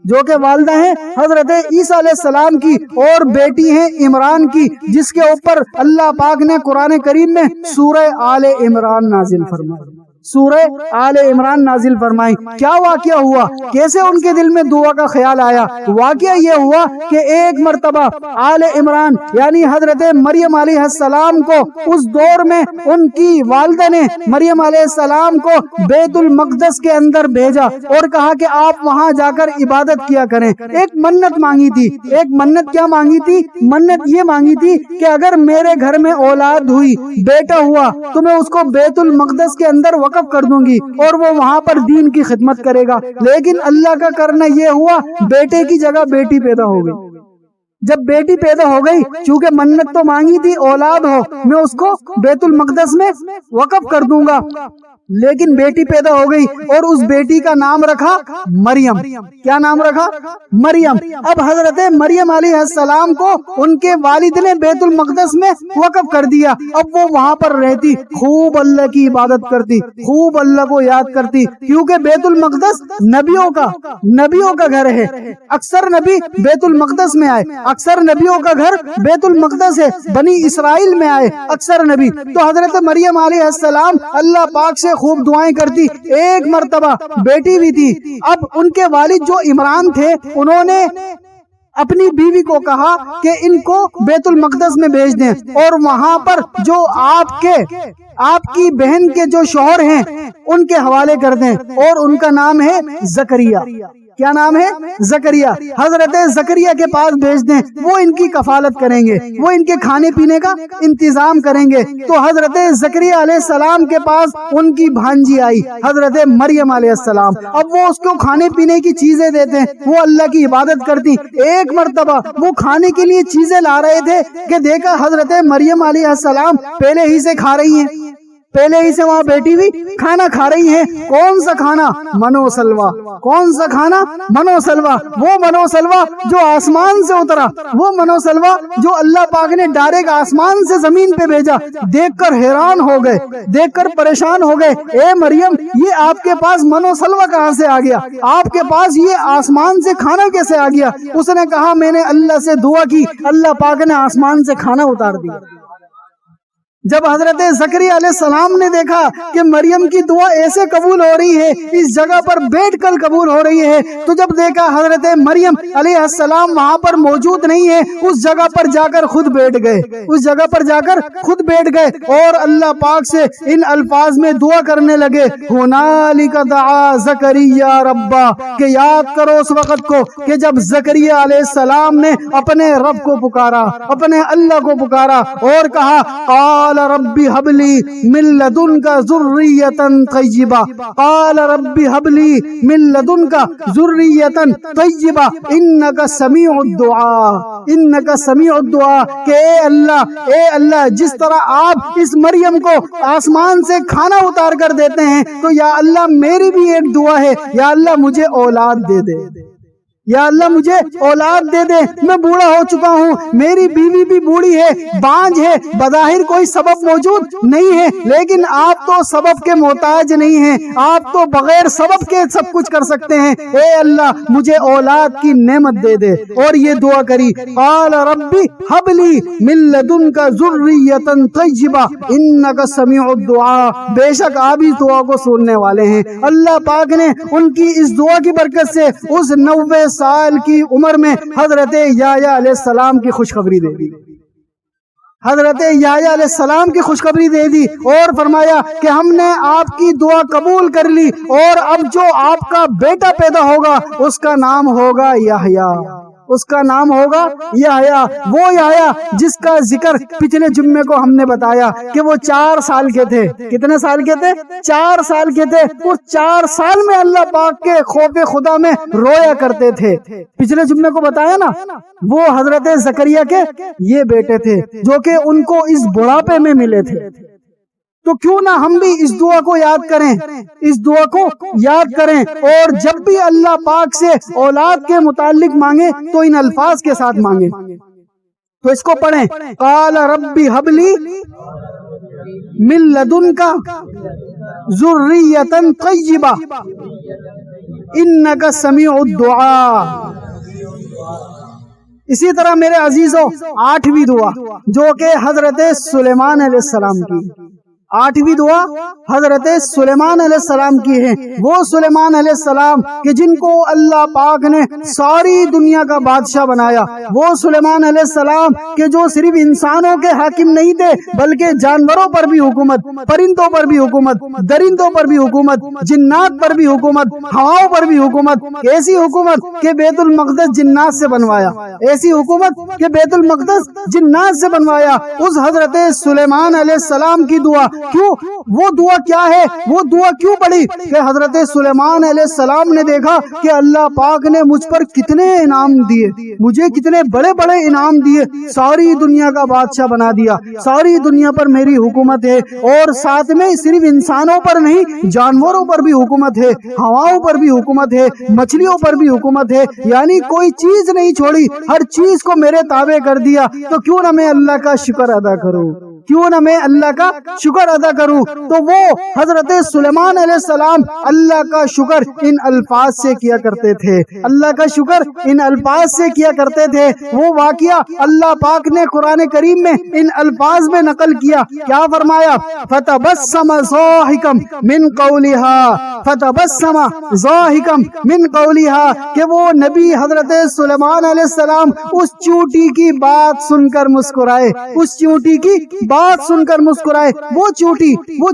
جو کہ والدہ ہیں حضرت عیسیٰ علیہ السلام کی، اور بیٹی ہیں عمران کی، جس کے اوپر اللہ پاک نے قرآن کریم میں سورہ آل عمران نازل فرمائی. سورہ آل عمران نازل فرمائی. کیا واقعہ ہوا؟ کیسے ان کے دل میں دعا کا خیال آیا؟ واقعہ یہ ہوا کہ ایک مرتبہ آل عمران یعنی حضرت مریم علیہ السلام کو اس دور میں ان کی والدہ نے مریم علیہ السلام کو بیت المقدس کے اندر بھیجا اور کہا کہ آپ وہاں جا کر عبادت کیا کریں. ایک منت مانگی تھی. ایک منت کیا مانگی تھی؟ منت یہ مانگی تھی کہ اگر میرے گھر میں اولاد ہوئی، بیٹا ہوا، تو میں اس کو بیت المقدس کے اندر وقف کر دوں گی اور وہ وہاں پر دین کی خدمت کرے گا. لیکن اللہ کا کرنا یہ ہوا، بیٹے کی جگہ بیٹی پیدا ہو گئی. جب بیٹی پیدا ہو گئی، چونکہ منت تو مانگی تھی اولاد ہو، میں اس کو بیت المقدس میں وقف کر دوں گا، لیکن بیٹی پیدا ہو گئی اور اس بیٹی کا نام رکھا مریم. کیا نام رکھا؟ مریم. اب حضرت مریم علیہ السلام کو ان کے والد نے بیت المقدس میں وقف کر دیا. اب وہ وہاں پر رہتی، خوب اللہ کی عبادت کرتی، خوب اللہ کو یاد کرتی، کیونکہ بیت المقدس نبیوں کا گھر ہے. اکثر نبی بیت المقدس میں آئے، اکثر نبیوں کا گھر بیت المقدس ہے، بنی اسرائیل میں آئے اکثر نبی. تو حضرت مریم علیہ السلام اللہ پاک سے خوب دعائیں کرتی. ایک مرتبہ بیٹی بھی تھی. اب ان کے والد جو عمران تھے، انہوں نے اپنی بیوی کو کہا کہ ان کو بیت المقدس میں بھیج دیں اور وہاں پر جو آپ کی بہن کے جو شوہر ہیں ان کے حوالے کر دیں، اور ان کا نام ہے زکریا. کیا نام ہے؟ زکریا. حضرت زکریا کے پاس بھیج دیں، وہ ان کی کفالت کریں گے، وہ ان کے کھانے پینے کا انتظام کریں گے. تو حضرت زکریا علیہ السلام کے پاس ان کی بھانجی آئی حضرت مریم علیہ السلام. اب وہ اس کو کھانے پینے کی چیزیں دیتے ہیں، وہ اللہ کی عبادت کرتی. ایک مرتبہ وہ کھانے کے لیے چیزیں لا رہے تھے کہ دیکھا حضرت مریم علیہ السلام پہلے ہی سے کھا رہی ہیں، پہلے ہی سے وہاں بیٹی بھی کھانا کھا رہی ہے. کون سا کھانا؟ منو سلوا. کون سا کھانا؟ منو سلوا. وہ منو سلوا جو آسمان سے اترا، وہ منو سلوا جو اللہ پاک نے ڈائریکٹ آسمان سے زمین پہ بھیجا. دیکھ کر حیران ہو گئے، دیکھ کر پریشان ہو گئے. اے مریم، یہ آپ کے پاس منو سلوا کہاں سے آ گیا؟ آپ کے پاس یہ آسمان سے کھانا کیسے آ گیا؟ اس نے کہا میں نے اللہ سے دعا کی، اللہ پاک نے آسمان سے کھانا اتار دیا. جب حضرت زکریا علیہ السلام نے دیکھا کہ مریم کی دعا ایسے قبول ہو رہی ہے، اس جگہ پر بیٹھ کر قبول ہو رہی ہے، تو جب دیکھا حضرت مریم علیہ السلام وہاں پر موجود نہیں ہے، اس جگہ پر جا کر خود بیٹھ گئے، اس جگہ پر جا کر خود بیٹھ گئے اور اللہ پاک سے ان الفاظ میں دعا کرنے لگے. ہنالک دعا زکریا ربا، کہ یاد کرو اس وقت کو کہ جب زکریا علیہ السلام نے اپنے رب کو پکارا، اپنے اللہ کو پکارا اور کہا قال رب هب لي من لدنك ذرية طيبة، قال رب هب لي من لدنك ذرية طيبة إنك سميع الدعاء، إنك سميع الدعاء. کہ اے اللہ جس طرح آپ اس مریم کو آسمان سے کھانا اتار کر دیتے ہیں، تو یا اللہ میری بھی ایک دعا ہے، یا اللہ مجھے اولاد دے دے، یا اللہ مجھے اولاد دے دے. میں بوڑھا ہو چکا ہوں، میری بیوی بھی بوڑھی ہے، بانجھ ہے، بظاہر کوئی سبب موجود نہیں ہے، لیکن آپ تو سبب کے محتاج نہیں ہیں، آپ تو بغیر سبب کے سب کچھ کر سکتے ہیں. اے اللہ مجھے اولاد کی نعمت دے دے. اور یہ دعا کری قال ربی ہب لی من لدنک ذریۃ طیبہ انک سمیع الدعاء. بے شک آپ اس دعا کو سننے والے ہیں. اللہ پاک نے ان کی اس دعا کی برکت سے اس 90 سال کی عمر میں حضرت یحییٰ علیہ السلام کی خوشخبری دے دی. حضرت یحییٰ علیہ السلام کی خوشخبری دے دی اور فرمایا کہ ہم نے آپ کی دعا قبول کر لی، اور اب جو آپ کا بیٹا پیدا ہوگا اس کا نام ہوگا یحییٰ، اس کا نام ہوگا یحییٰ. وہ یحییٰ جس کا ذکر پچھلے جمعے کو ہم نے بتایا کہ وہ 4 سال کے تھے. کتنے سال کے تھے؟ 4 سال کے تھے. وہ 4 سال میں اللہ پاک کے خوف خدا میں رویا کرتے تھے. پچھلے جمعے کو بتایا نا، وہ حضرت زکریا کے یہ بیٹے تھے جو کہ ان کو اس بڑھاپے میں ملے تھے. تو کیوں نہ ہم بھی اس دعا کو یاد کریں، اس دعا کو یاد کریں، اور جب بھی اللہ پاک سے اولاد کے متعلق مانگے تو ان الفاظ کے ساتھ مانگے. تو اس کو پڑھیں قال ربی ہب لی من لدنک ذریۃ طیبہ انک سمیع الدعاء. اسی طرح میرے عزیزوں 8ویں دعا جو کہ حضرت سلیمان علیہ السلام کی، 8ویں دعا حضرت سلیمان علیہ السلام کی ہے. وہ سلیمان علیہ السلام کہ جن کو اللہ پاک نے ساری دنیا کا بادشاہ بنایا. وہ سلیمان علیہ السلام کہ جو صرف انسانوں کے حاکم نہیں تھے بلکہ جانوروں پر بھی حکومت، پرندوں پر بھی حکومت، درندوں پر بھی حکومت، جنات پر بھی حکومت، ہواؤں پر بھی حکومت. ایسی حکومت کہ بیت المقدس جنات سے بنوایا، ایسی حکومت کہ بیت المقدس جنات سے بنوایا. اس حضرت سلیمان علیہ السلام کی دعا کیوں؟ وہ دعا کیا ہے؟ وہ دعا کیوں پڑھی کہ حضرت سلیمان علیہ السلام نے دیکھا کہ اللہ پاک نے مجھ پر کتنے انعام دیے، مجھے کتنے بڑے بڑے انعام دیے، ساری دنیا کا بادشاہ بنا دیا، ساری دنیا پر میری حکومت ہے، اور ساتھ میں صرف انسانوں پر نہیں جانوروں پر بھی حکومت ہے، ہواؤں پر بھی حکومت ہے، مچھلیوں پر بھی حکومت ہے، یعنی کوئی چیز نہیں چھوڑی، ہر چیز کو میرے تابع کر دیا، تو کیوں نہ میں اللہ کا شکر ادا کروں، کیوں نہ میں اللہ کا شکر ادا کروں؟ تو وہ حضرت سلیمان علیہ السلام اللہ کا شکر ان الفاظ سے کیا کرتے تھے، اللہ کا شکر ان الفاظ سے کیا کرتے تھے۔ وہ واقعہ اللہ پاک نے قرآن کریم میں ان الفاظ میں نقل کیا، کیا فرمایا؟ فتبسم ضاحکا من قولها، فتبسم ضاحکا من قولها، کہ وہ نبی حضرت سلیمان علیہ السلام اس چونٹی کی بات سن کر مسکرائے، اس چونٹی کی بات سن کر مسکرائے۔ وہ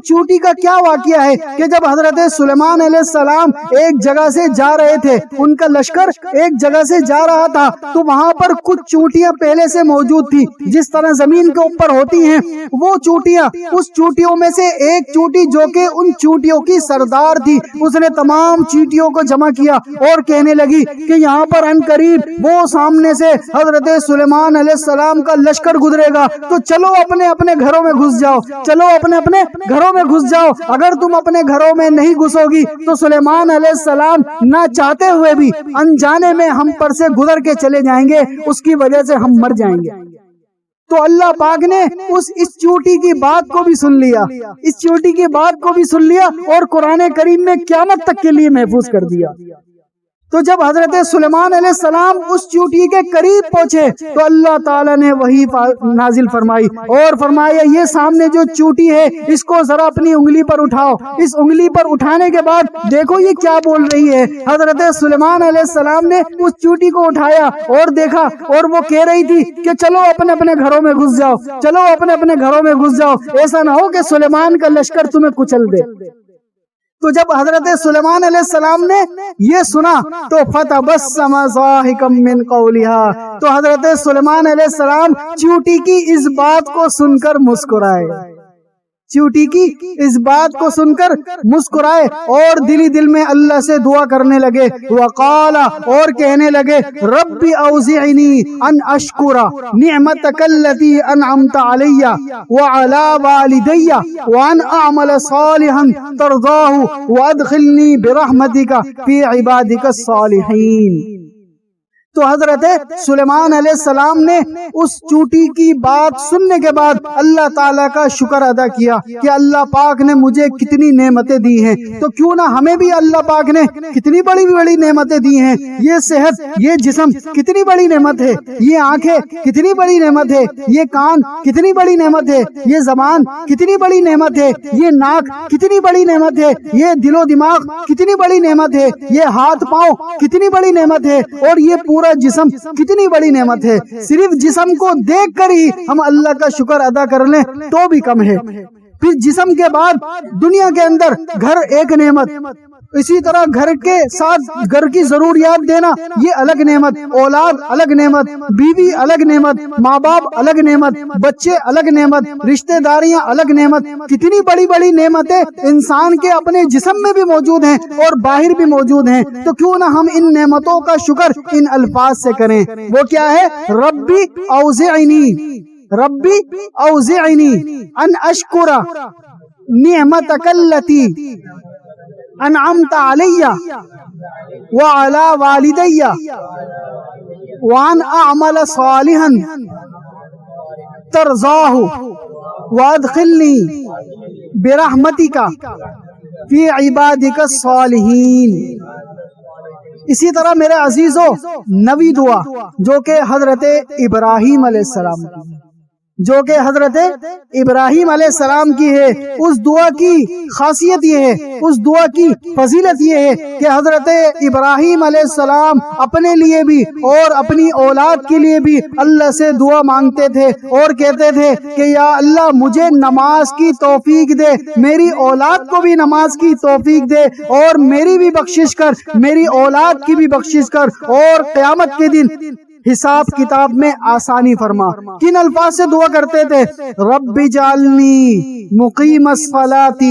چونٹی کا کیا واقعہ ہے کہ جب حضرت سلیمان علیہ السلام ایک جگہ سے جا رہے تھے، ان کا لشکر ایک جگہ سے جا رہا تھا، تو وہاں پر کچھ چونٹیاں پہلے سے موجود تھی، جس طرح زمین کے اوپر ہوتی ہیں وہ چونٹیاں، اس چونٹیوں میں سے ایک چونٹی جو کہ ان چونٹیوں کی سردار تھی، اس نے تمام چونٹیوں کو جمع کیا اور کہنے لگی کہ یہاں پر ان قریب وہ سامنے سے حضرت سلیمان علیہ السلام کا لشکر گزرے گا، تو چلو اپنے اپنے گھروں میں گھس جاؤ، چلو اپنے اپنے گھروں میں گھس جاؤ، اگر تم اپنے گھروں میں نہیں گھسو گی تو سلیمان علیہ السلام نہ چاہتے ہوئے بھی انجانے میں ہم پر سے گزر کے چلے جائیں گے، اس کی وجہ سے ہم مر جائیں گے۔ تو اللہ پاک نے اس چونٹی کی بات کو بھی سن لیا، اس چونٹی کی بات کو بھی سن لیا اور قرآن کریم میں قیامت تک کے لیے محفوظ کر دیا۔ تو جب حضرت سلیمان علیہ السلام اس چونٹی کے قریب پہنچے تو اللہ تعالیٰ نے وحی نازل فرمائی اور فرمایا یہ سامنے جو چونٹی ہے اس کو ذرا اپنی انگلی پر اٹھاؤ۔ اس انگلی پر اٹھانے کے بعد دیکھو یہ کیا بول رہی ہے۔ حضرت سلیمان علیہ السلام نے اس چونٹی کو اٹھایا اور دیکھا، اور وہ کہہ رہی تھی کہ چلو اپنے اپنے گھروں میں گھس جاؤ، چلو اپنے اپنے گھروں میں گھس جاؤ، ایسا نہ ہو کہ سلیمان کا لشکر تمہیں کچل دے۔ تو جب حضرت سلیمان علیہ السلام نے یہ سنا تو فتبسم ضاحکا من قولها، تو حضرت سلیمان علیہ السلام چونٹی کی اس بات کو سن کر مسکرائے، چونٹی کی اس بات کو سن کر مسکرائے اور دلی دل میں اللہ سے دعا کرنے لگے، وقال، اور کہنے لگے، رب اوزعنی ان اشکر نعمتک التی انعمت علی وعلی والدی وان اعمل صالحا ترضاه وادخلنی برحمتک فی عبادک الصالحین۔ تو حضرت سلیمان علیہ السلام نے اس چونٹی کی بات سننے کے بعد اللہ تعالیٰ کا شکر ادا کیا کہ اللہ پاک نے مجھے کتنی نعمتیں دی ہیں، تو کیوں نہ ہمیں بھی اللہ پاک نے کتنی بڑی بڑی نعمتیں دی ہیں۔ یہ صحت، یہ جسم کتنی بڑی نعمت ہے، یہ آنکھیں کتنی بڑی نعمت ہے، یہ کان کتنی بڑی نعمت ہے، یہ زبان کتنی بڑی نعمت ہے، یہ ناک کتنی بڑی نعمت ہے، یہ دل و دماغ کتنی بڑی نعمت ہے، یہ ہاتھ پاؤں کتنی بڑی نعمت ہے، اور یہ پورا جسم کتنی بڑی نعمت ہے۔ صرف جسم کو دیکھ کر ہی ہم اللہ کا شکر ادا کر لیں تو بھی کم ہے۔ پھر جسم کے بعد دنیا کے اندر گھر ایک نعمت، اسی طرح گھر کے ساتھ گھر کی ضروریات دینا یہ الگ نعمت، اولاد الگ نعمت، بیوی الگ نعمت، ماں باپ الگ نعمت، بچے الگ نعمت، رشتہ داریاں الگ نعمت، کتنی بڑی بڑی نعمتیں انسان کے اپنے جسم میں بھی موجود ہیں اور باہر بھی موجود ہیں۔ تو کیوں نہ ہم ان نعمتوں کا شکر ان الفاظ سے کریں۔ وہ کیا ہے؟ ربی اوزعنی، ربی اوزعنی ان اشکر نعمتک التی انعمت علی وعلی والدی وان اعمل صالحا ترضاہ وادخلنی برحمتک فی عبادک الصالحین۔ اسی طرح میرے عزیزو نوی دعا جو کہ حضرت ابراہیم علیہ السلام کی، جو کہ حضرت ابراہیم علیہ السلام کی ہے، اس دعا کی خاصیت یہ ہے، اس دعا کی فضیلت یہ ہے کہ حضرت ابراہیم علیہ السلام اپنے لیے بھی اور اپنی اولاد کے لیے بھی اللہ سے دعا مانگتے تھے اور کہتے تھے کہ یا اللہ مجھے نماز کی توفیق دے، میری اولاد کو بھی نماز کی توفیق دے، اور میری بھی بخشش کر، میری اولاد کی بھی بخشش کر، اور قیامت کے دن حساب کتاب میں آسانی فرما۔ کن الفاظ سے دعا کرتے تھے؟ رب اجعلنی مقیم الصلاۃ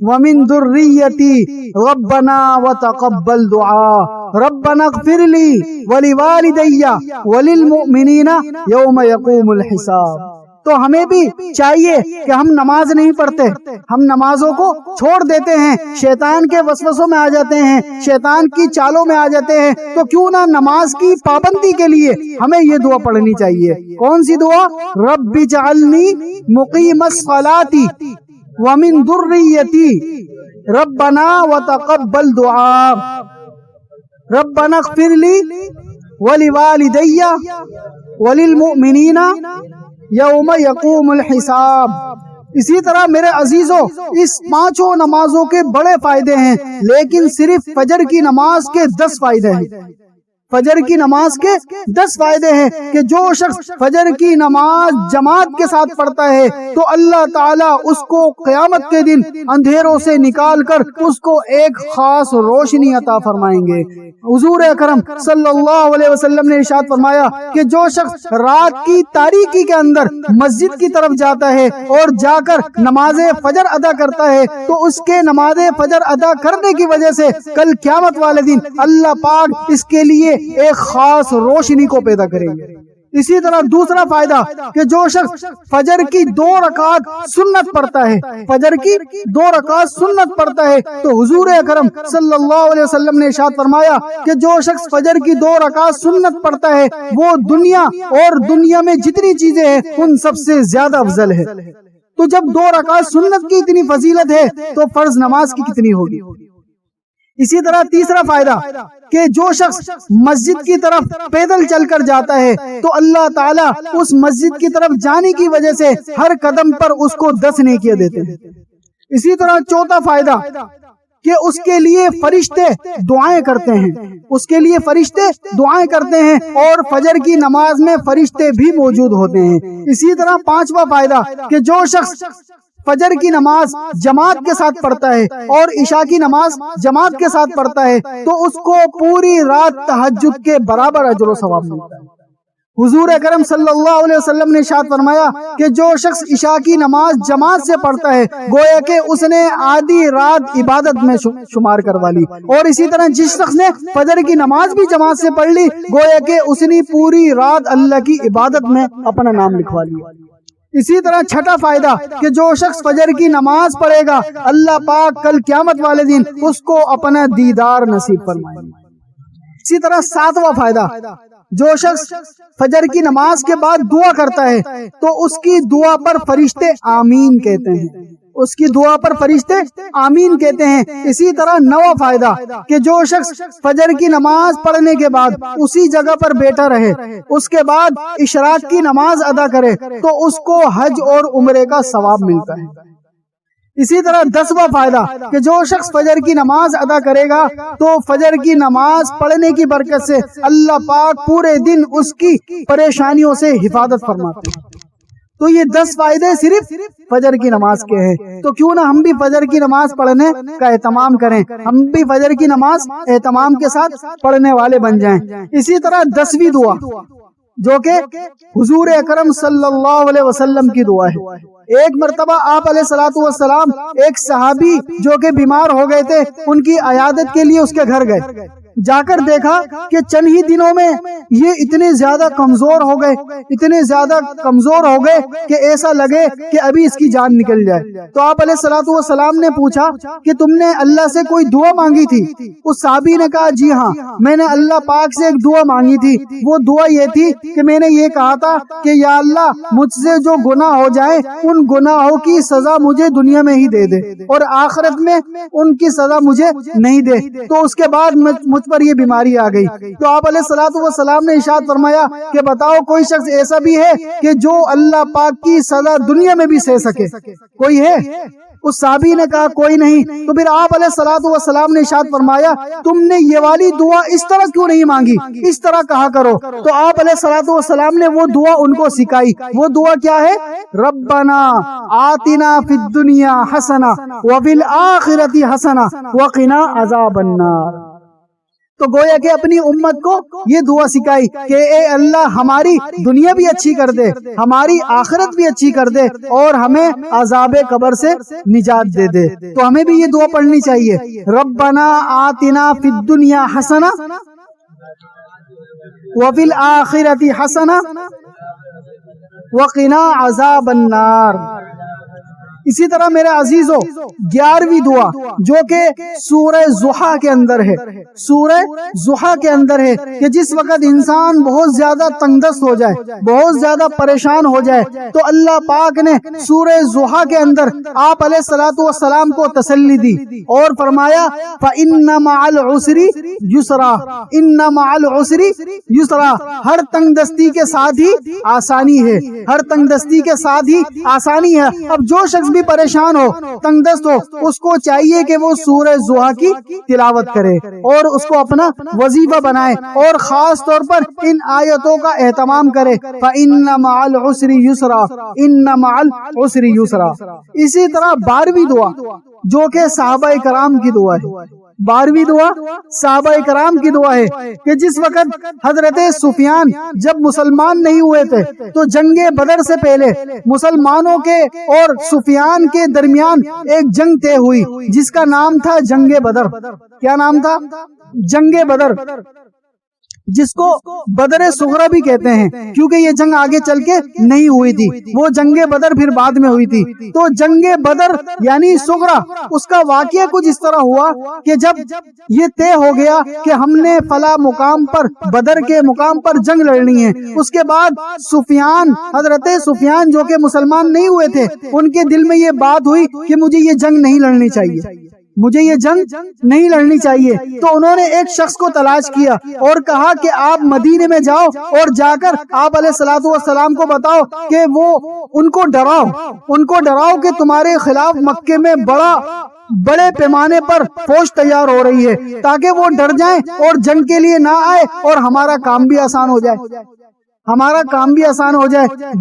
ومن ذریتی ربنا وتقبل دعا ربنا اغفر لی ولوالدی وللمؤمنین یوم یقوم الحساب۔ تو ہمیں بھی چاہیے کہ ہم نماز نہیں پڑھتے، ہم نمازوں کو چھوڑ دیتے ہیں، شیطان کے وسوسوں میں آ جاتے ہیں، شیطان کی چالوں میں آ جاتے ہیں، تو کیوں نہ نماز کی پابندی کے لیے ہمیں یہ دعا پڑھنی چاہیے۔ کون سی دعا؟ رب اجعلنی مقیم الصلاۃ ومن ذریتی ربنا وتقبل دعا ربنا اغفر لی ولوالدی وللمؤمنین یوم یقوم الحساب۔ اسی طرح میرے عزیزوں، اس پانچوں نمازوں کے بڑے فائدے ہیں، لیکن صرف فجر کی نماز کے 10 فائدے ہیں۔ فجر کی نماز کے 10 فائدے ہیں کہ جو شخص فجر کی نماز جماعت کے ساتھ پڑھتا ہے تو اللہ تعالیٰ اس کو قیامت کے دن اندھیروں سے نکال کر اس کو ایک خاص روشنی عطا فرمائیں گے۔ حضور اکرم صلی اللہ علیہ وسلم نے ارشاد فرمایا کہ جو شخص رات کی تاریکی کے اندر مسجد کی طرف جاتا ہے اور جا کر نماز فجر ادا کرتا ہے تو اس کے نماز فجر ادا کرنے کی وجہ سے کل قیامت والے دن اللہ پاک اس کے لیے ایک خاص روشنی کو پیدا کریں گے۔ اسی طرح دوسرا فائدہ کہ جو شخص فجر کی 2 رکعت سنت پڑھتا ہے، فجر کی 2 رکعت سنت پڑھتا ہے، تو حضور اکرم صلی اللہ علیہ وسلم نے ارشاد فرمایا کہ جو شخص فجر کی 2 رکعت سنت پڑھتا ہے وہ دنیا اور دنیا میں جتنی چیزیں ہیں ان سب سے زیادہ افضل ہے۔ تو جب 2 رکعت سنت کی اتنی فضیلت ہے تو فرض نماز کی کتنی ہوگی۔ اسی طرح تیسرا فائدہ کہ جو شخص مسجد کی طرف پیدل چل کر جاتا ہے تو اللہ تعالیٰ اس مسجد کی طرف جانے کی وجہ سے ہر قدم پر اس کو 10 نیکیاں دیتے ہیں۔ اسی طرح چوتھا فائدہ کہ اس کے لیے فرشتے دعائیں کرتے ہیں، اس کے لیے فرشتے دعائیں کرتے ہیں اور فجر کی نماز میں فرشتے بھی موجود ہوتے ہیں۔ اسی طرح پانچواں فائدہ کہ جو شخص فجر کی نماز جماعت کے ساتھ پڑھتا ہے اور عشاء کی نماز جماعت کے ساتھ پڑھتا ہے تو اس کو پوری رات تہجد کے برابر اجر و ثواب ملتا ہے۔ حضور اکرم صلی اللہ علیہ وسلم نے ارشاد فرمایا کہ جو شخص عشاء کی نماز جماعت سے پڑھتا ہے گویا کہ اس نے آدھی رات عبادت میں شمار کروا لی، اور اسی طرح جس شخص نے فجر کی نماز بھی جماعت سے پڑھ لی گویا کہ اس نے پوری رات اللہ کی عبادت میں اپنا نام لکھوا لیا۔ اسی طرح چھٹا فائدہ کہ جو شخص فجر کی نماز پڑھے گا اللہ پاک کل قیامت والے دن اس کو اپنا دیدار نصیب فرمائے گا۔ اسی طرح ساتواں فائدہ جو شخص فجر کی نماز کے بعد دعا کرتا ہے تو اس کی دعا پر فرشتے آمین کہتے ہیں، اس کی دعا پر فرشتے آمین کہتے ہیں۔ اسی طرح 9واں فائدہ کہ جو شخص فجر کی نماز پڑھنے کے بعد اسی جگہ پر بیٹھا رہے، اس کے بعد اشراق کی نماز ادا کرے تو اس کو حج اور عمرے کا ثواب ملتا ہے۔ اسی طرح 10واں فائدہ کہ جو شخص فجر کی نماز ادا کرے گا تو فجر کی نماز پڑھنے کی برکت سے اللہ پاک پورے دن اس کی پریشانیوں سے حفاظت فرماتے ہیں۔ تو یہ 10 فائدے صرف فجر کی نماز کے ہیں، تو کیوں نہ ہم بھی فجر کی نماز پڑھنے کا اہتمام کریں، ہم بھی فجر کی نماز اہتمام کے ساتھ پڑھنے والے بن جائیں۔ اسی طرح 10ویں دعا جو کہ حضور اکرم صلی اللہ علیہ وسلم کی دعا ہے۔ ایک مرتبہ آپ علیہ الصلوۃ والسلام ایک صحابی جو کہ بیمار ہو گئے تھے ان کی عیادت کے لیے اس کے گھر گئے، جا کر دیکھا کہ چند ہی دنوں میں یہ اتنے زیادہ کمزور ہو گئے، اتنے زیادہ کمزور ہو گئے کہ ایسا لگے کہ ابھی اس کی جان نکل جائے۔ تو آپ علیہ الصلوۃ والسلام نے پوچھا کہ تم نے اللہ سے کوئی دعا مانگی تھی؟ اس صحابی نے کہا جی ہاں، میں نے اللہ پاک سے ایک دعا مانگی تھی، وہ دعا یہ تھی کہ میں نے یہ کہا تھا کہ یا اللہ مجھ سے جو گناہ ہو جائے ان گناہوں کی سزا مجھے دنیا میں ہی دے دے اور آخرت میں ان کی سزا مجھے نہیں دے۔ تو اس کے بعد مجھ پر یہ بیماری آ گئی۔ تو آپ علیہ الصلوۃ والسلام نے ارشاد فرمایا کہ بتاؤ کوئی شخص ایسا بھی ہے کہ جو اللہ پاک کی سزا دنیا میں بھی سہ سکے؟ کوئی ہے؟ اس صحابی نے کہا کوئی نہیں۔ تو پھر آپ علیہ الصلوۃ والسلام نے ارشاد فرمایا تم نے یہ والی دعا اس طرح کیوں نہیں مانگی، اس طرح کہا کرو۔ تو آپ علیہ الصلوۃ والسلام نے وہ دعا ان کو سکھائی۔ وہ دعا کیا ہے؟ ربنا آتنا فی الدنیا حسنہ وفی الآخرۃ حسنہ وقنا عذاب النار۔ تو گویا کہ اپنی امت کو یہ دعا سکھائی کہ اے اللہ ہماری دنیا بھی اچھی کر دے، ہماری آخرت بھی اچھی کر دے، اور ہمیں عذاب قبر سے نجات دے دے۔ تو ہمیں بھی یہ دعا پڑھنی چاہیے، ربنا آتنا فی الدنیا حسنہ وفی الآخرۃ حسنہ وقنا عذاب النار۔ اسی طرح میرے عزیزو 11ویں دعا جو کہ سورہ ضحیٰ کے اندر ہے، سورہ ضحیٰ کے اندر ہے کہ جس وقت انسان بہت زیادہ تنگ دست ہو جائے، بہت زیادہ پریشان ہو جائے، تو اللہ پاک نے سورہ ضحیٰ کے اندر آپ علیہ الصلوۃ والسلام کو تسلی دی اور فرمایا فَإِنَّ مَعَ الْعُسْرِ يُسْرًا، إِنَّ مَعَ الْعُسْرِ يُسْرًا، ہر تنگ دستی کے ساتھ ہی آسانی ہے، ہر تنگ دستی کے ساتھ ہی آسانی ہے۔ اب جو شخص بھی پریشان ہو، تنگ دست ہو، اس کو چاہیے کہ وہ سورہ ضحیٰ کی تلاوت کرے اور اس کو اپنا وظیفہ بنائے، اور خاص طور پر ان آیتوں کا اہتمام کرے، فَإِنَّ مَعَ الْعُسْرِ يُسْرًا، إِنَّ مَعَ الْعُسْرِ يُسْرًا۔ اسی طرح 12ویں دعا جو کہ صحابہ کرام کی دعا ہے، 12ویں دعا صحابہ کرام کی دعا ہے کہ جس وقت حضرت سفیان جب مسلمان نہیں ہوئے تھے تو جنگ بدر سے پہلے مسلمانوں کے اور سفیان کے درمیان ایک جنگ طے ہوئی جس کا نام تھا جنگ بدر۔ کیا نام تھا؟ جنگ بدر، جس کو بدر صغرا بھی کہتے ہیں کیونکہ یہ جنگ آگے چل کے نہیں ہوئی تھی، وہ جنگ بدر پھر بعد میں ہوئی تھی۔ تو جنگ بدر یعنی صغرا، اس کا واقعہ کچھ اس طرح ہوا کہ جب یہ طے ہو گیا کہ ہم نے فلاں مقام پر، بدر کے مقام پر جنگ لڑنی ہے، اس کے بعد سفیان، حضرت سفیان جو کہ مسلمان نہیں ہوئے تھے، ان کے دل میں یہ بات ہوئی کہ مجھے یہ جنگ نہیں لڑنی چاہیے، مجھے یہ جنگ نہیں لڑنی چاہیے۔ تو انہوں نے ایک شخص کو تلاش کیا اور کہا کہ آپ مدینے میں جاؤ اور جا کر آپ علیہ الصلوۃ والسلام کو بتاؤ کہ وہ ان کو ڈراؤ کہ تمہارے خلاف مکے میں بڑے پیمانے پر فوج تیار ہو رہی ہے، تاکہ وہ ڈر جائیں اور جنگ کے لیے نہ آئے اور ہمارا کام بھی آسان ہو جائے۔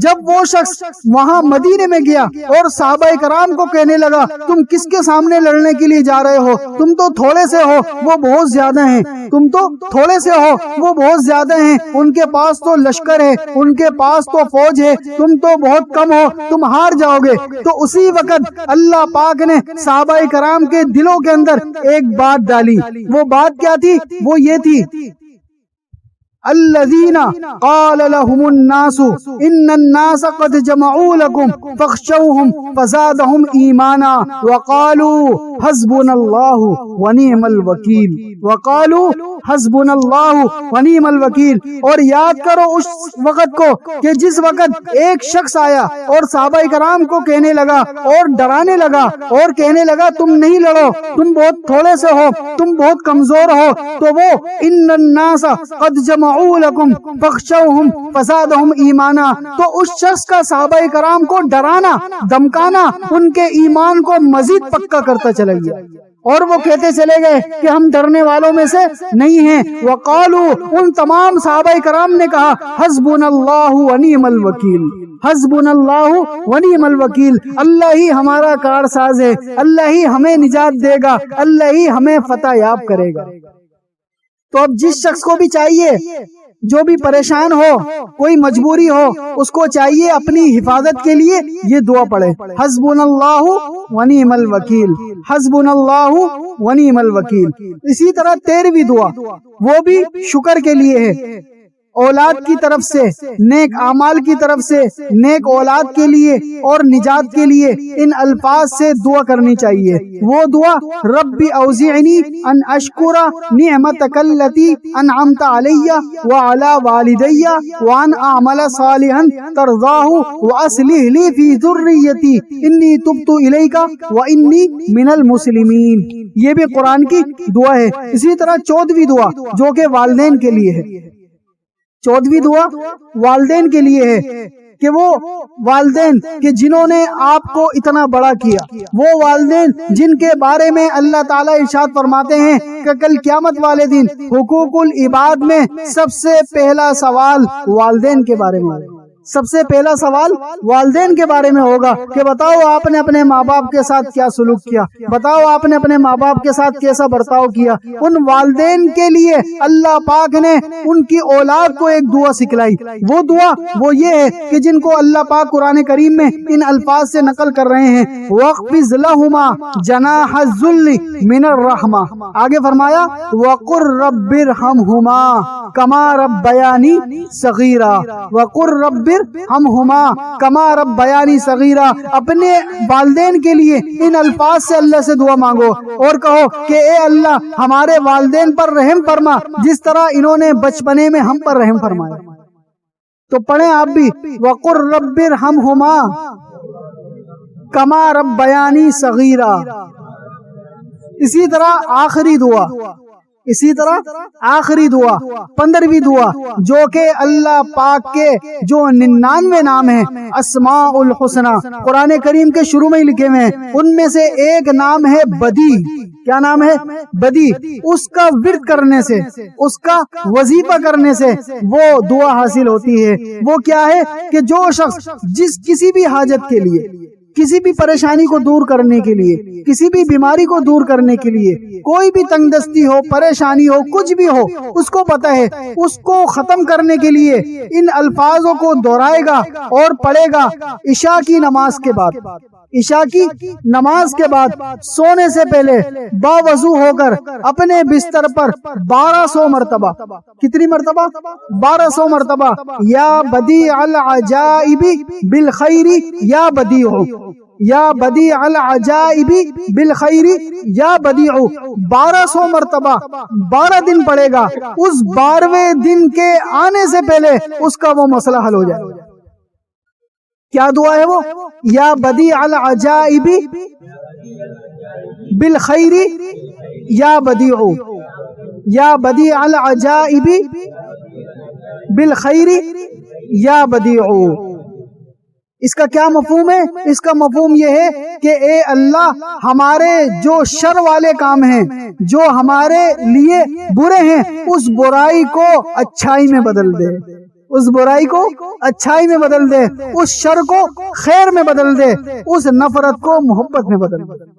جب وہ شخص وہاں مدینے میں گیا اور صحابہ کرام کو کہنے لگا تم کس کے سامنے لڑنے کے لیے جا رہے ہو، تم تو تھوڑے سے ہو، وہ بہت زیادہ ہیں، ان کے پاس تو لشکر ہے، ان کے پاس تو فوج ہے، تم تو بہت کم ہو، تم ہار جاؤ گے۔ تو اسی وقت اللہ پاک نے صحابہ کرام کے دلوں کے اندر ایک بات ڈالی، وہ بات کیا تھی؟ وہ یہ تھی الذین قال لهم الناس ان الناس قد جمعوا لكم فاخشوهم فزادهم ایمانا وقالوا حسبنا اللہ ونعم الوکیل۔ اور یاد کرو اس وقت کو کہ جس وقت ایک شخص آیا اور صحابہ کرام کو کہنے لگا اور ڈرانے لگا اور کہنے لگا تم نہیں لڑو، تم بہت تھوڑے سے ہو، تم بہت کمزور ہو، تو وہ ان الناس قد جمعوا لکم فاخشوہم فزادہم ایمانا، تو اس شخص کا صحابہ کرام کو ڈرانا، دمکانا ان کے ایمان کو مزید پکا کرتا چلا گیا، اور وہ کہتے چلے گئے کہ ہم ڈرنے والوں میں سے نہیں ہیں۔ وقالو، ان تمام صحابہ کرام نے کہا حسبنا اللہ ونعم الوکیل، حسبنا اللہ ونعم الوکیل، اللہ ہی ہمارا کارساز ہے، اللہ ہی ہمیں نجات دے گا، اللہ ہی ہمیں فتح یاب کرے گا۔ تو اب جس شخص کو بھی چاہیے، جو بھی پریشان ہو، کوئی مجبوری ہو، اس کو چاہیے اپنی حفاظت کے لیے یہ دعا پڑھے، حسبنا اللہ ونعم الوکیل، حسبنا اللہ ونعم الوکیل۔ اسی طرح 13ویں دعا وہ بھی شکر کے لیے ہے، اولاد کی طرف سے، نیک اعمال کی طرف سے، نیک اولاد کے لیے اور نجات کے لیے ان الفاظ سے دعا کرنی چاہیے۔ وہ دعا رب اوزعنی ان اشکر نعمتک التی انعمت علی وعلی والدی وان اعمل صالحا ترضاہ واصلح لی فی ذریتی انی تبت الیک وانی من المسلمین۔ یہ بھی قرآن کی دعا ہے۔ اسی طرح 14ویں دعا جو کہ والدین کے لیے ہے، 14ویں دعا والدین کے لیے ہے کہ وہ والدین کہ جنہوں نے آپ کو اتنا بڑا کیا، وہ والدین جن کے بارے میں اللہ تعالیٰ ارشاد فرماتے ہیں کہ کل قیامت والے دن حقوق العباد میں سب سے پہلا سوال والدین کے بارے میں، سب سے پہلا سوال والدین کے بارے میں ہوگا کہ بتاؤ آپ نے اپنے ماں باپ کے ساتھ کیا سلوک کیا، بتاؤ آپ نے اپنے ماں باپ کے ساتھ کیسا برتاؤ کیا۔ ان والدین کے لیے اللہ پاک نے ان کی اولاد کو ایک دعا سکھلائی، وہ دعا وہ یہ ہے کہ جن کو اللہ پاک قرآن کریم میں ان الفاظ سے نقل کر رہے ہیں، وَاخْفِضْ لَهُمَا جَنَاحَ الذُّلِّ مِنَ الرَّحْمَةِ، آگے فرمایا وَقُلْ رَبِّ ارْحَمْهُمَا كَمَا رَبَّيَانِي صَغِيرًا، وَقُلْ رَبِّ ارْحَمْهُمَا كَمَا رَبَّيَانِي صَغِيرًا۔ اپنے والدین کے لیے ان الفاظ سے اللہ سے دعا مانگو اور کہو کہ اے اللہ ہمارے والدین پر رحم فرما جس طرح انہوں نے بچپنے میں ہم پر رحم فرمایا۔ تو پڑھیں آپ بھی وَقُلْ رَبِّ ارْحَمْهُمَا كَمَا رَبَّيَانِي صَغِيرًا۔ اسی طرح آخری دعا 15ویں دعا جو کہ اللہ پاک کے جو 99 نام ہیں اسماء الحسنہ قرآن کریم کے شروع میں ہی لکھے ہوئے ہیں، ان میں سے ایک نام ہے بدی۔ کیا نام ہے؟ بدی۔ اس کا ورد کرنے سے، اس کا وظیفہ کرنے سے وہ دعا حاصل ہوتی ہے۔ وہ کیا ہے کہ جو شخص کسی بھی حاجت کے لیے، کسی بھی پریشانی کو دور کرنے کے لیے، کسی بھی بیماری کو دور کرنے کے لیے، کوئی بھی تنگ دستی ہو، پریشانی ہو، کچھ بھی ہو، اس کو پتہ ہے اس کو ختم کرنے کے لیے ان الفاظوں کو دہرائے گا اور پڑھے گا عشاء کی نماز کے بعد۔ عشاء کی نماز کے بعد سونے سے پہلے باوضو ہو کر اپنے بستر پر 1200 مرتبہ، کتنی مرتبہ؟ 1200 مرتبہ یا بدیع العجائب بالخیر یا بدیع، یا بدیع العجائب بالخیر یا بدیع، 1200 مرتبہ 12 دن پڑے گا۔ اس 12ویں دن کے آنے سے پہلے اس کا وہ مسئلہ حل ہو جائے۔ کیا دعا ہے وہ؟ یا بدیع العجائب بالخیر یا بدیع، یا بدیع العجائب بالخیر یا بدیع۔ اس کا کیا مفہوم ہے؟ اس کا مفہوم یہ ہے کہ اے اللہ ہمارے جو شر والے کام ہیں، جو ہمارے لیے برے ہیں، اس برائی کو اچھائی میں بدل دے، اس برائی کو اچھائی میں بدل دے، اس شر کو خیر میں بدل دے، اس نفرت کو محبت میں بدل دے۔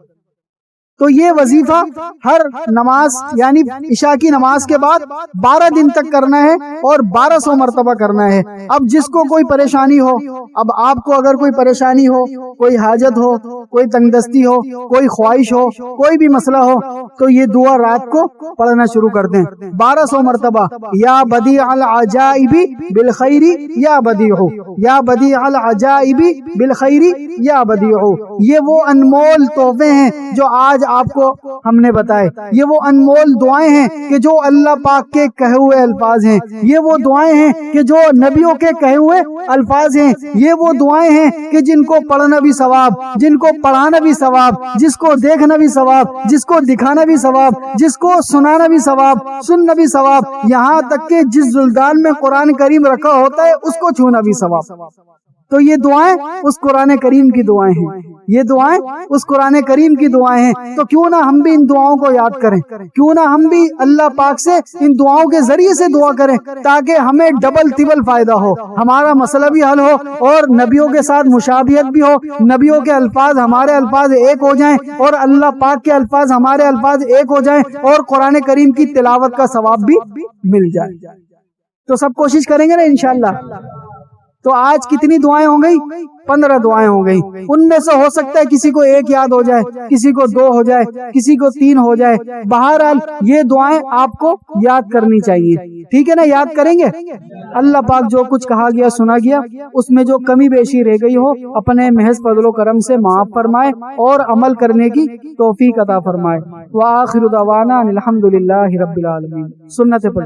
تو یہ وظیفہ ہر نماز یعنی عشاء کی نماز کے بعد 12 دن تک کرنا ہے اور 1200 مرتبہ کرنا ہے۔ اب جس کو کوئی پریشانی ہو، اب آپ کو اگر کوئی پریشانی ہو، کوئی حاجت ہو، کوئی تنگ دستی ہو، کوئی خواہش ہو، کوئی بھی مسئلہ ہو، تو یہ دعا رات کو پڑھنا شروع کر دیں 1200 مرتبہ، یا بدیع العجائب بالخیر یا بدیع، یا بدیع العجائب بالخیر یا بدیع۔ یہ وہ انمول تحفے ہیں جو آج آپ کو ہم نے بتائے، یہ وہ انمول دعائیں ہیں کہ جو اللہ پاک کے کہے ہوئے الفاظ ہیں، یہ وہ دعائیں ہیں کہ جو نبیوں کے کہے ہوئے الفاظ ہیں، یہ وہ دعائیں ہیں کہ جن کو پڑھنا بھی ثواب، جن کو پڑھانا بھی ثواب، جس کو دیکھنا بھی ثواب، جس کو دکھانا بھی ثواب، جس کو سنانا بھی ثواب، سننا بھی ثواب، یہاں تک کہ جس زلدان میں قرآن کریم رکھا ہوتا ہے اس کو چھونا بھی ثواب۔ تو یہ دعائیں اس قرآن کریم کی دعائیں ہیں، یہ دعائیں اس قرآن کریم کی دعائیں ہیں۔ تو کیوں نہ ہم بھی ان دعاؤں کو یاد کریں، کیوں نہ ہم بھی اللہ پاک سے ان دعاؤں کے ذریعے سے دعا کریں تاکہ ہمیں ڈبل ٹبل فائدہ ہو، ہمارا مسئلہ بھی حل ہو اور نبیوں کے ساتھ مشابہت بھی ہو، نبیوں کے الفاظ ہمارے الفاظ ایک ہو جائیں اور اللہ پاک کے الفاظ ہمارے الفاظ ایک ہو جائیں اور قرآن کریم کی تلاوت کا ثواب بھی مل جائے۔ تو سب کوشش کریں گے نا انشاءاللہ۔ تو آج کتنی دعائیں ہو گئی؟ 15 دعائیں ہو گئی۔ ان میں سے ہو سکتا ہے کسی کو ایک یاد ہو جائے، کسی کو 2 ہو جائے، کسی کو 3 ہو جائے۔ بہرحال یہ دعائیں آپ کو یاد کرنی چاہیے، ٹھیک ہے نا؟ یاد کریں گے۔ اللہ پاک جو کچھ کہا گیا سنا گیا اس میں جو کمی بیشی رہ گئی ہو اپنے محض فضل و کرم سے معاف فرمائے اور عمل کرنے کی توفیق عطا فرمائے۔ وآخر دعوانا الحمدللہ رب العالمین۔ سنت پر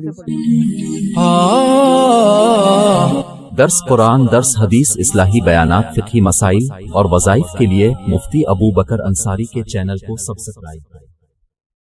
درس قرآن، درس حدیث، اصلاحی بیانات، فقہی مسائل اور وظائف کے لیے مفتی ابو بکر انصاری کے چینل کو سبسکرائب کریں۔